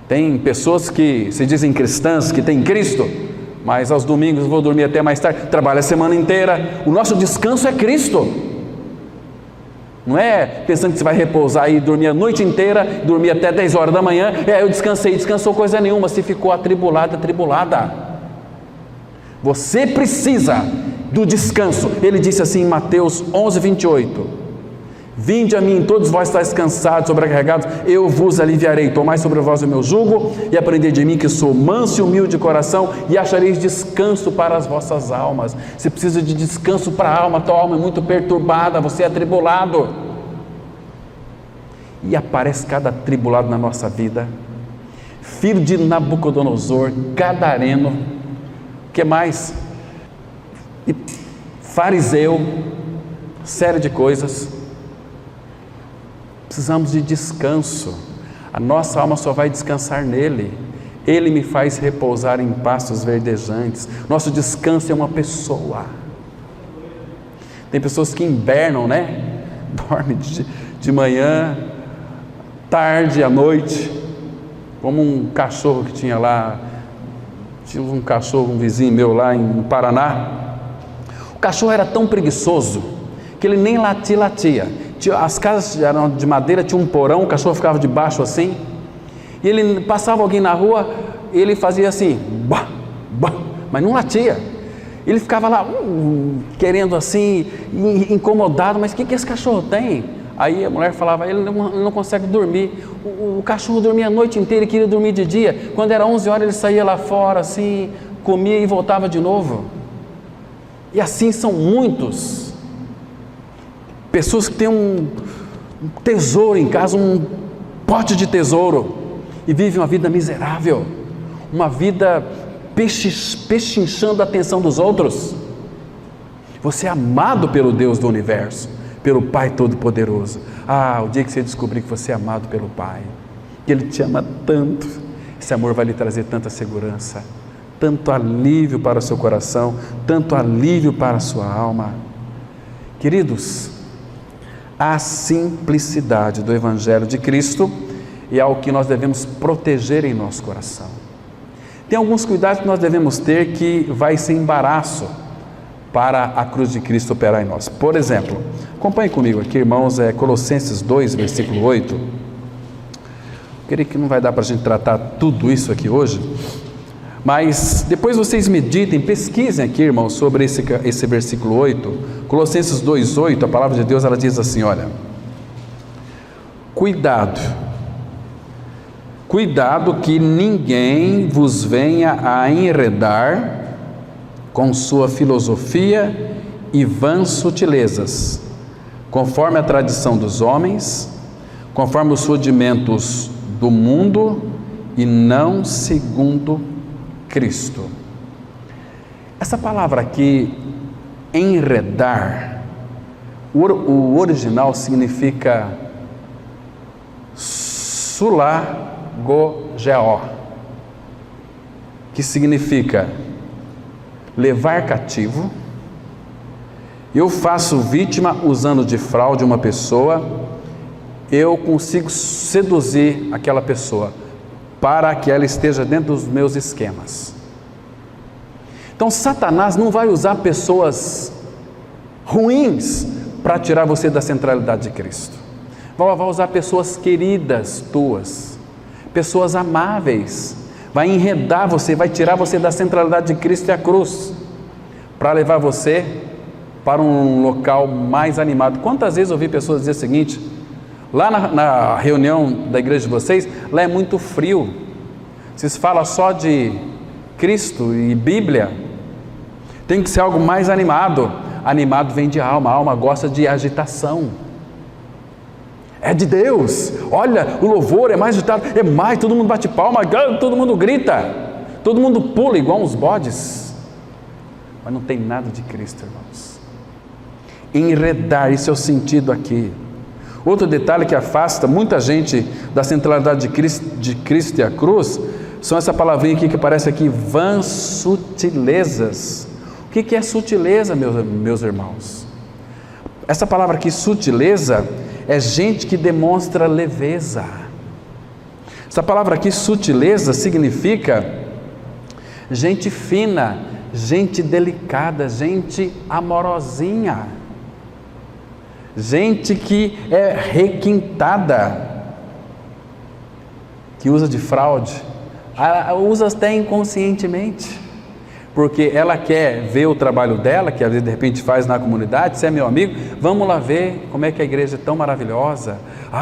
Tem pessoas que se dizem cristãs, que têm Cristo, mas aos domingos vou dormir até mais tarde, trabalho a semana inteira. O nosso descanso é Cristo. Não é pensando que você vai repousar e dormir a noite inteira, dormir até 10 horas da manhã, eu descansei, descansou coisa nenhuma, se ficou atribulada. Você precisa do descanso. Ele disse assim em Mateus 11, 28, vinde a mim, todos vós estáis cansados, sobrecarregados, eu vos aliviarei, tomai sobre vós o meu jugo, e aprendei de mim que sou manso e humilde de coração, e achareis descanso para as vossas almas. Você precisa de descanso para a alma, tua alma é muito perturbada, você é atribulado, e aparece cada atribulado na nossa vida, filho de Nabucodonosor, gadareno, o que mais? E fariseu, série de coisas. Precisamos de descanso. A nossa alma só vai descansar nele. Ele me faz repousar em pastos verdejantes. Nosso descanso é uma pessoa. Tem pessoas que hibernam, né? Dorme de manhã, tarde, à noite, como um cachorro que tinha lá. Tinha um cachorro, um vizinho meu lá em Paraná. O cachorro era tão preguiçoso que ele nem latia. As casas eram de madeira, tinha um porão, o cachorro ficava debaixo assim, e ele passava alguém na rua, ele fazia assim, bah, mas não latia. Ele ficava lá, querendo assim, incomodado, mas o que esse cachorro tem? Aí a mulher falava, ele não consegue dormir. O cachorro dormia a noite inteira e queria dormir de dia. Quando era 11 horas ele saía lá fora assim, comia e voltava de novo. E assim são muitos. Pessoas que têm um tesouro em casa, um pote de tesouro, e vivem uma vida miserável, uma vida pechinchando a atenção dos outros. Você é amado pelo Deus do universo, pelo Pai Todo-Poderoso. O dia que você descobrir que você é amado pelo Pai, que Ele te ama tanto, esse amor vai lhe trazer tanta segurança, tanto alívio para o seu coração, tanto alívio para a sua alma. Queridos, a simplicidade do Evangelho de Cristo é algo que nós devemos proteger em nosso coração. Tem alguns cuidados que nós devemos ter que vai ser embaraço para a cruz de Cristo operar em nós. Por exemplo, acompanhe comigo aqui, irmãos, Colossenses 2, versículo 8. Eu creio que não vai dar para a gente tratar tudo isso aqui hoje, mas depois vocês meditem, pesquisem aqui, irmãos, sobre esse versículo 8, Colossenses 2, 8, a palavra de Deus, ela diz assim, olha, cuidado que ninguém vos venha a enredar com sua filosofia e vãs sutilezas, conforme a tradição dos homens, conforme os rudimentos do mundo e não segundo Cristo. Essa palavra aqui, enredar, o original significa sulagogeó, que significa levar cativo. Eu faço vítima usando de fraude uma pessoa, eu consigo seduzir aquela pessoa para que ela esteja dentro dos meus esquemas. Então Satanás não vai usar pessoas ruins para tirar você da centralidade de Cristo. Vai usar pessoas queridas tuas, pessoas amáveis, vai enredar você, vai tirar você da centralidade de Cristo e a cruz, para levar você para um local mais animado. Quantas vezes eu ouvi pessoas dizer o seguinte, lá na reunião da igreja de vocês, lá é muito frio, vocês falam só de Cristo e Bíblia, tem que ser algo mais animado. Animado vem de alma, a alma gosta de agitação, é de Deus. Olha, o louvor é mais agitado, é mais, todo mundo bate palma, todo mundo grita, todo mundo pula igual uns bodes, mas não tem nada de Cristo, irmãos. Enredar, isso é o sentido aqui. Outro detalhe que afasta muita gente da centralidade de Cristo e a cruz, são essa palavrinha aqui que aparece aqui, vãs sutilezas. O que é sutileza, meus irmãos? Essa palavra aqui, sutileza, é gente que demonstra leveza. Essa palavra aqui, sutileza, significa gente fina, gente delicada, gente amorosinha, gente que é requintada, que usa de fraude, usa até inconscientemente, porque ela quer ver o trabalho dela, que às vezes de repente faz na comunidade. Você é meu amigo, vamos lá ver como é que a igreja é tão maravilhosa,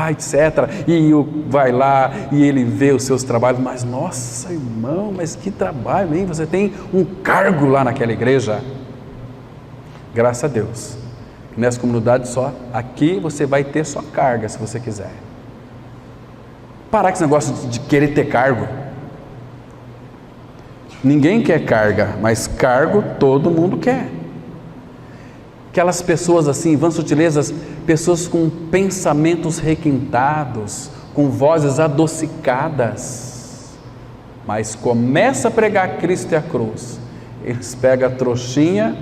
etc. E vai lá e ele vê os seus trabalhos, mas nossa irmão, mas que trabalho, hein? Você tem um cargo lá naquela igreja. Graças a Deus, nessa comunidade só, aqui você vai ter só carga se você quiser. Parar com esse negócio de querer ter cargo. Ninguém quer carga, mas cargo todo mundo quer. Aquelas pessoas assim, vãs sutilezas, pessoas com pensamentos requintados, com vozes adocicadas, mas começa a pregar Cristo e a cruz, eles pegam a trouxinha,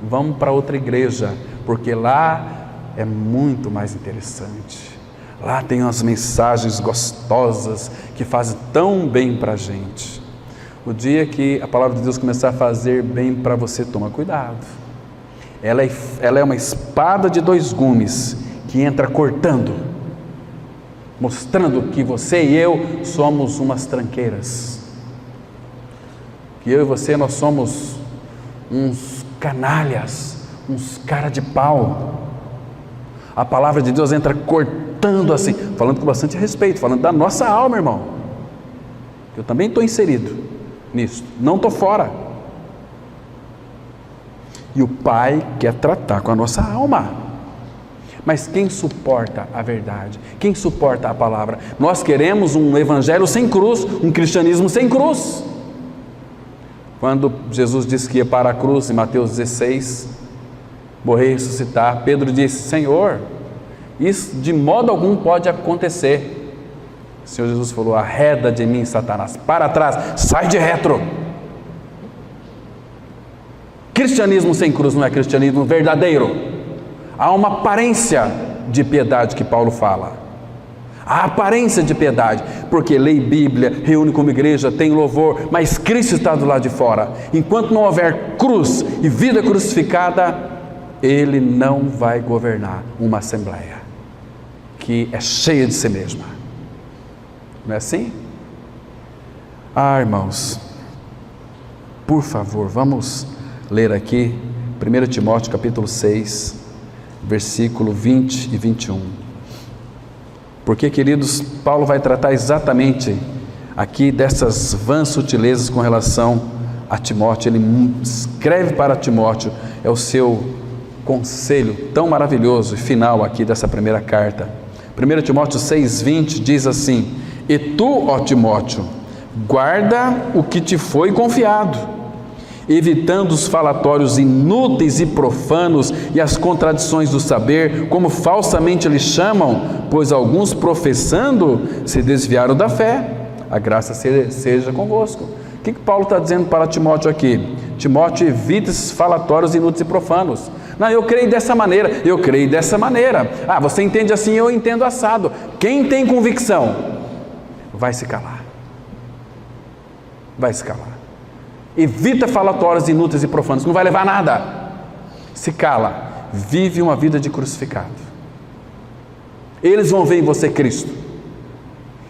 vão para outra igreja, porque lá é muito mais interessante, lá tem umas mensagens gostosas, que fazem tão bem para a gente. O dia que a palavra de Deus começar a fazer bem para você, toma cuidado. Ela é uma espada de dois gumes, que entra cortando, mostrando que você e eu somos umas tranqueiras, que eu e você, nós somos uns canalhas, uns cara de pau. A palavra de Deus entra cortando assim, falando com bastante respeito, falando da nossa alma, irmão. Eu também estou inserido nisso, não estou fora. E o Pai quer tratar com a nossa alma. Mas quem suporta a verdade? Quem suporta a palavra? Nós queremos um evangelho sem cruz, um cristianismo sem cruz. Quando Jesus disse que ia para a cruz, em Mateus 16, morrer e ressuscitar, Pedro disse: Senhor, isso de modo algum pode acontecer. O Senhor Jesus falou: arreda de mim, Satanás, para trás, sai de retro. Cristianismo sem cruz não é cristianismo verdadeiro. Há uma aparência de piedade que Paulo fala. A aparência de piedade, porque lê Bíblia, reúne como igreja, tem louvor, mas Cristo está do lado de fora. Enquanto não houver cruz e vida crucificada, Ele não vai governar uma assembleia que é cheia de si mesma. Não é assim? Irmãos, por favor, vamos ler aqui 1 Timóteo capítulo 6, versículo 20 e 21. Porque, queridos, Paulo vai tratar exatamente aqui dessas vãs sutilezas com relação a Timóteo. Ele escreve para Timóteo, é o seu conselho tão maravilhoso e final aqui dessa primeira carta. 1 Timóteo 6,20 diz assim: e tu, ó Timóteo, guarda o que te foi confiado, evitando os falatórios inúteis e profanos e as contradições do saber, como falsamente lhes chamam, pois alguns professando se desviaram da fé. A graça seja convosco. O que Paulo está dizendo para Timóteo aqui? Timóteo, evita esses falatórios inúteis e profanos. Não, eu creio dessa maneira, eu creio dessa maneira. Você entende assim, eu entendo assado. Quem tem convicção vai se calar. Vai se calar. Evita falatórios inúteis e profanos, não vai levar a nada. Se cala, vive uma vida de crucificado. Eles vão ver em você Cristo.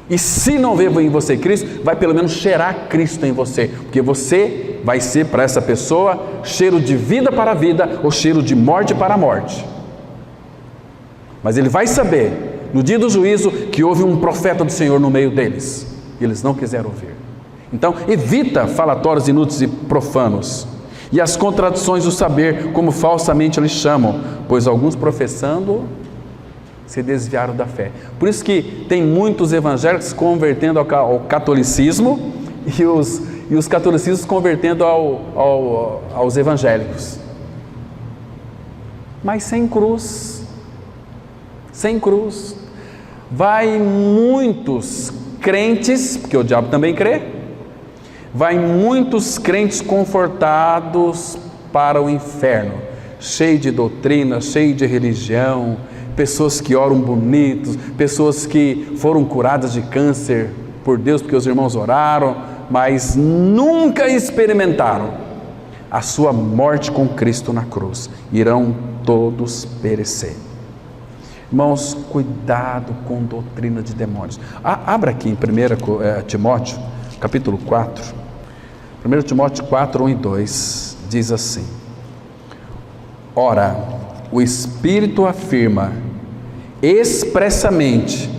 E se não ver em você Cristo, vai pelo menos cheirar Cristo em você, porque você vai ser para essa pessoa cheiro de vida para a vida ou cheiro de morte para a morte. Mas ele vai saber, no dia do juízo, que houve um profeta do Senhor no meio deles, e eles não quiseram ouvir. Então, evita falatórios inúteis e profanos, e as contradições do saber, como falsamente eles chamam, pois alguns professando se desviaram da fé. Por isso que tem muitos evangélicos convertendo ao catolicismo e os catolicismos convertendo aos evangélicos. Mas sem cruz. Sem cruz. Vai muitos crentes, porque o diabo também crê, vai muitos crentes confortados para o inferno, cheio de doutrina, cheio de religião, pessoas que oram bonitos, pessoas que foram curadas de câncer por Deus, porque os irmãos oraram, mas nunca experimentaram a sua morte com Cristo na cruz. Irão todos perecer. Irmãos, cuidado com doutrina de demônios. Abra aqui em 1 Timóteo, capítulo 4. 1 Timóteo 4, 1 e 2, diz assim: ora, o Espírito afirma expressamente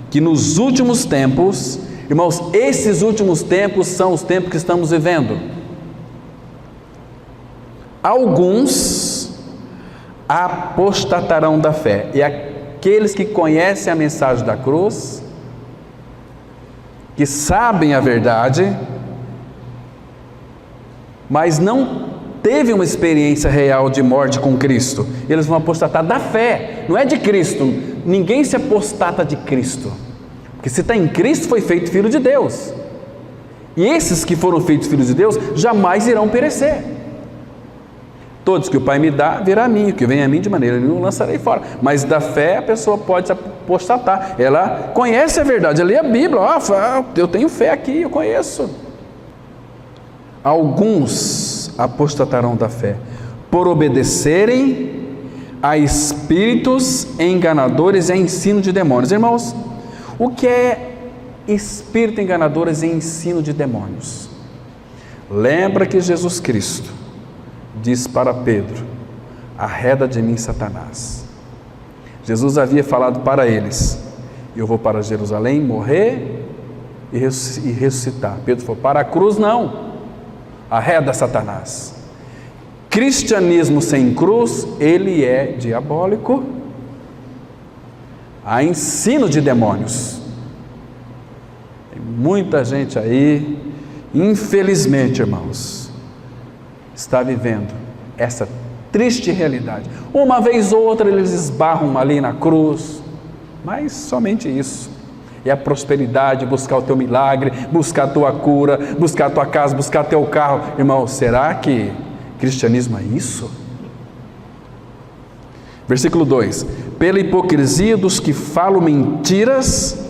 que nos últimos tempos, irmãos, esses últimos tempos são os tempos que estamos vivendo, alguns apostatarão da fé, e aqueles que conhecem a mensagem da cruz, que sabem a verdade, mas não teve uma experiência real de morte com Cristo, eles vão apostatar da fé, não é de Cristo. Ninguém se apostata de Cristo, porque se está em Cristo foi feito filho de Deus, e esses que foram feitos filhos de Deus jamais irão perecer. Todos que o Pai me dá virá a mim, o que vem a mim de maneira nenhuma lançarei fora. Mas da fé a pessoa pode se apostatar, ela conhece a verdade, ela lê a Bíblia, eu tenho fé aqui, eu conheço. Alguns apostatarão da fé, por obedecerem a espíritos enganadores e a ensino de demônios. Irmãos, o que é espírito enganadores e ensino de demônios? Lembra que Jesus Cristo disse para Pedro: arreda de mim, Satanás. Jesus havia falado para eles: eu vou para Jerusalém morrer e ressuscitar. Pedro falou: para a cruz não, arreda, Satanás. Cristianismo sem cruz, ele é diabólico. Há ensino de demônios. Tem muita gente aí, infelizmente, irmãos, está vivendo essa triste realidade. Uma vez ou outra eles esbarram ali na cruz, mas somente isso. É a prosperidade, buscar o teu milagre, buscar a tua cura, buscar a tua casa, buscar teu carro. Irmão, será que cristianismo é isso? Versículo 2: pela hipocrisia dos que falam mentiras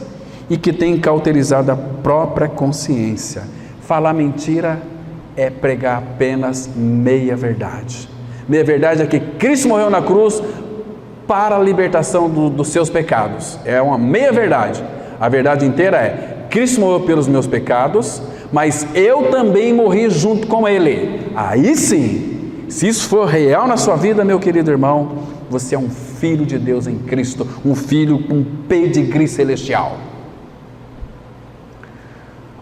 e que têm cauterizado a própria consciência. Falar mentira é pregar apenas meia verdade. Meia verdade é que Cristo morreu na cruz para a libertação dos seus pecados. É uma meia verdade. A verdade inteira é: Cristo morreu pelos meus pecados, mas eu também morri junto com Ele. Aí sim, se isso for real na sua vida, meu querido irmão, você é um filho de Deus em Cristo, um filho com pedigree celestial.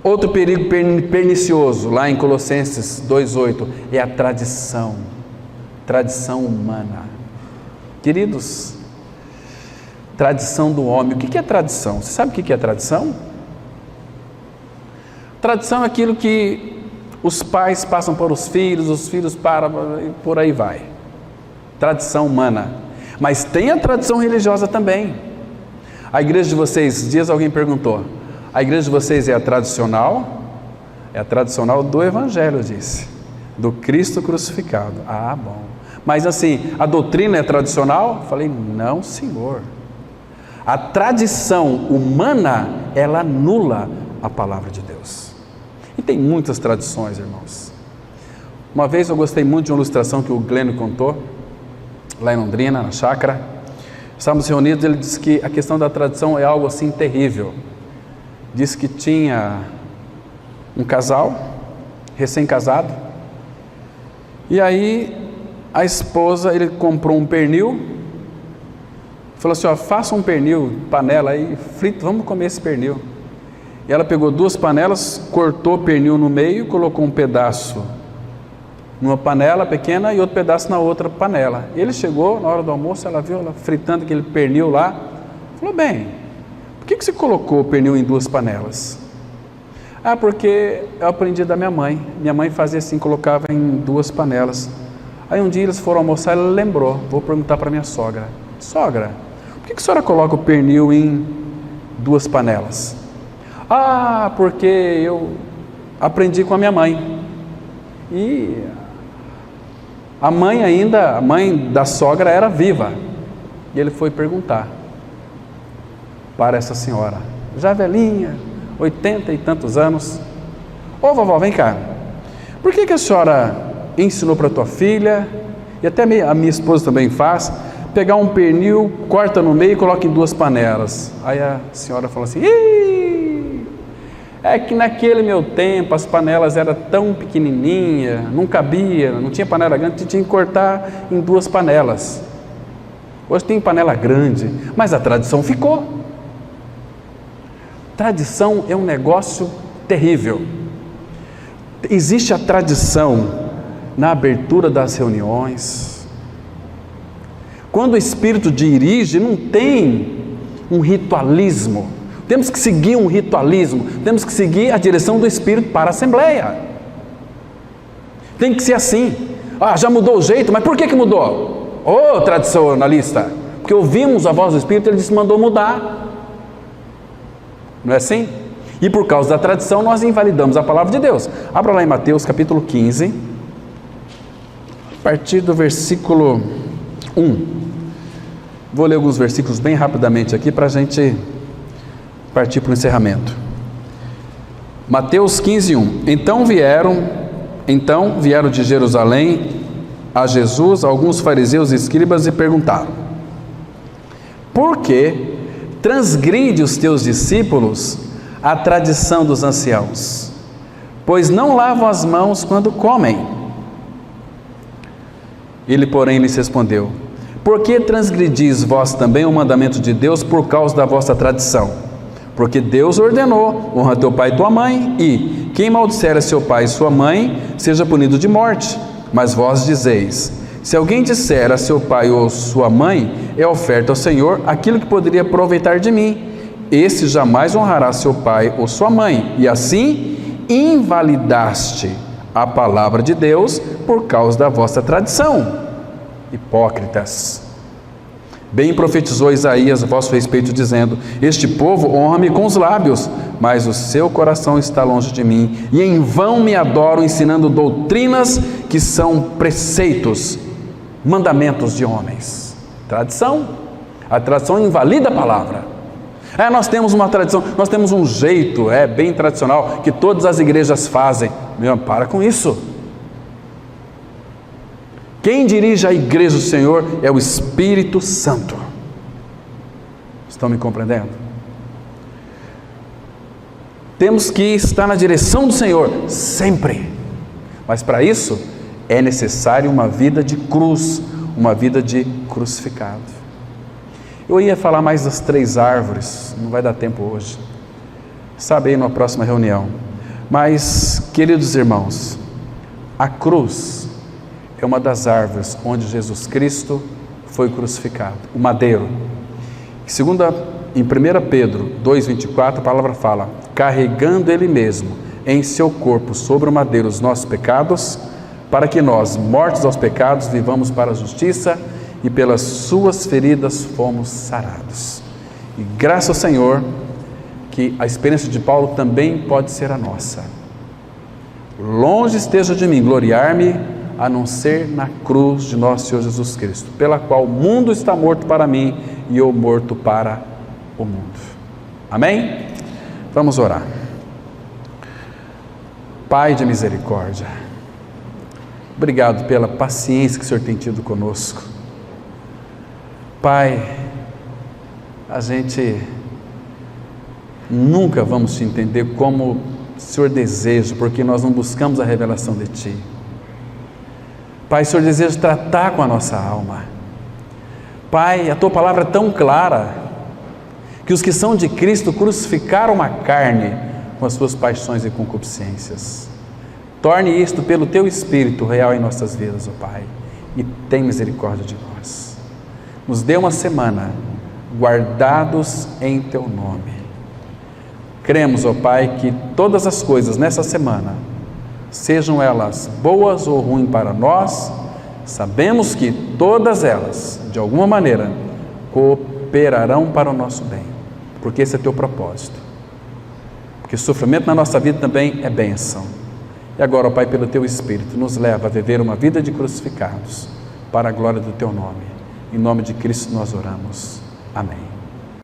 Outro perigo pernicioso, lá em Colossenses 2,8, é a tradição humana. Queridos, tradição do homem. O que é tradição? Você sabe o que é tradição? Tradição é aquilo que os pais passam para os filhos para, e por aí vai. Tradição humana. Mas tem a tradição religiosa também. A igreja de vocês, dias alguém perguntou: a igreja de vocês é a tradicional? É a tradicional do Evangelho, eu disse, do Cristo crucificado. Ah, bom. Mas assim, a doutrina é tradicional? Falei: não, senhor. A tradição humana, ela anula a palavra de Deus. E tem muitas tradições, irmãos. Uma vez eu gostei muito de uma ilustração que o Glênio contou, lá em Londrina, na chácara. Estávamos reunidos, ele disse que a questão da tradição é algo assim terrível. Disse que tinha um casal, recém-casado, e aí a esposa, ele comprou um pernil, falou assim: ó, faça um pernil, panela aí, frito, vamos comer esse pernil. E ela pegou 2 panelas, cortou o pernil no meio, colocou um pedaço numa panela pequena e outro pedaço na outra panela. Ele chegou, na hora do almoço, ela viu ela fritando aquele pernil lá, falou: bem, por que você colocou o pernil em 2 panelas? Ah, porque eu aprendi da minha mãe. Minha mãe fazia assim, colocava em 2 panelas. Aí um dia eles foram almoçar, ela lembrou: vou perguntar para minha sogra: sogra, por que a senhora coloca o pernil em 2 panelas? Ah, porque eu aprendi com a minha mãe. E a mãe da sogra era viva. E ele foi perguntar para essa senhora, já velhinha, 80 e tantos anos: ô vovó, vem cá, por que a senhora ensinou para a tua filha, e até a minha esposa também faz, pegar um pernil, corta no meio e coloca em 2 panelas? Aí a senhora falou assim: é que naquele meu tempo as panelas eram tão pequenininhas, não cabia, não tinha panela grande, tinha que cortar em 2 panelas. Hoje tem panela grande, mas a tradição ficou. Tradição é um negócio terrível. Existe a tradição na abertura das reuniões. Quando o Espírito dirige, não tem um ritualismo. Temos que seguir um ritualismo, temos que seguir a direção do Espírito para a Assembleia. Tem que ser assim. Ah, já mudou o jeito, mas por que mudou? Ô, tradicionalista, porque ouvimos a voz do Espírito, ele disse que mandou mudar. Não é assim? E por causa da tradição nós invalidamos a palavra de Deus. Abra lá em Mateus capítulo 15, a partir do versículo 1. Vou ler alguns versículos bem rapidamente aqui para a gente partir para o encerramento. Mateus 15, 1. Então vieram de Jerusalém a Jesus alguns fariseus e escribas e perguntaram: por que transgride os teus discípulos a tradição dos anciãos? pois não lavam as mãos quando comem. Ele, porém, lhes respondeu: por que transgredis vós também o mandamento de Deus por causa da vossa tradição? Porque Deus ordenou: honra teu pai e tua mãe, e quem maldisser a seu pai e sua mãe, seja punido de morte. Mas vós dizeis: se alguém disser a seu pai ou sua mãe, é oferta ao Senhor aquilo que poderia aproveitar de mim, esse jamais honrará seu pai ou sua mãe, e assim invalidaste a palavra de Deus por causa da vossa tradição. Hipócritas! Bem profetizou Isaías a vosso respeito, dizendo: este povo honra-me com os lábios, mas o seu coração está longe de mim, e em vão me adoram, ensinando doutrinas que são preceitos, mandamentos de homens. Tradição. A tradição invalida a palavra. Nós temos uma tradição, nós temos um jeito, bem tradicional, que todas as igrejas fazem. Para com isso. Quem dirige a igreja do Senhor é o Espírito Santo. Estão me compreendendo? Temos que estar na direção do Senhor, sempre. Mas para isso, é necessário uma vida de cruz, uma vida de crucificado. Eu ia falar mais das 3 árvores, não vai dar tempo hoje. Sabe aí na próxima reunião. Mas, queridos irmãos, a cruz é uma das árvores onde Jesus Cristo foi crucificado, o madeiro. Em 1 Pedro 2,24, a palavra fala: carregando Ele mesmo em seu corpo sobre o madeiro os nossos pecados, para que nós, mortos aos pecados, vivamos para a justiça, e pelas suas feridas fomos sarados. E graças ao Senhor, que a experiência de Paulo também pode ser a nossa. Longe esteja de mim gloriar-me, a não ser na cruz de nosso Senhor Jesus Cristo, pela qual o mundo está morto para mim e eu morto para o mundo. Amém? Vamos orar. Pai de misericórdia, obrigado pela paciência que o Senhor tem tido conosco. Pai, a gente nunca vamos te entender como o Senhor deseja, porque nós não buscamos a revelação de Ti. Pai, o Senhor deseja tratar com a nossa alma. Pai, a Tua palavra é tão clara, que os que são de Cristo crucificaram a carne com as suas paixões e concupiscências. Torne isto pelo Teu Espírito real em nossas vidas, ó Pai, e tem misericórdia de nós. Nos dê uma semana guardados em Teu nome. Cremos, ó Pai, que todas as coisas nessa semana, sejam elas boas ou ruins para nós, sabemos que todas elas, de alguma maneira, cooperarão para o nosso bem, porque esse é Teu propósito. Porque sofrimento na nossa vida também é bênção. E agora, ó Pai, pelo Teu Espírito, nos leva a viver uma vida de crucificados, para a glória do Teu nome. Em nome de Cristo nós oramos. Amém.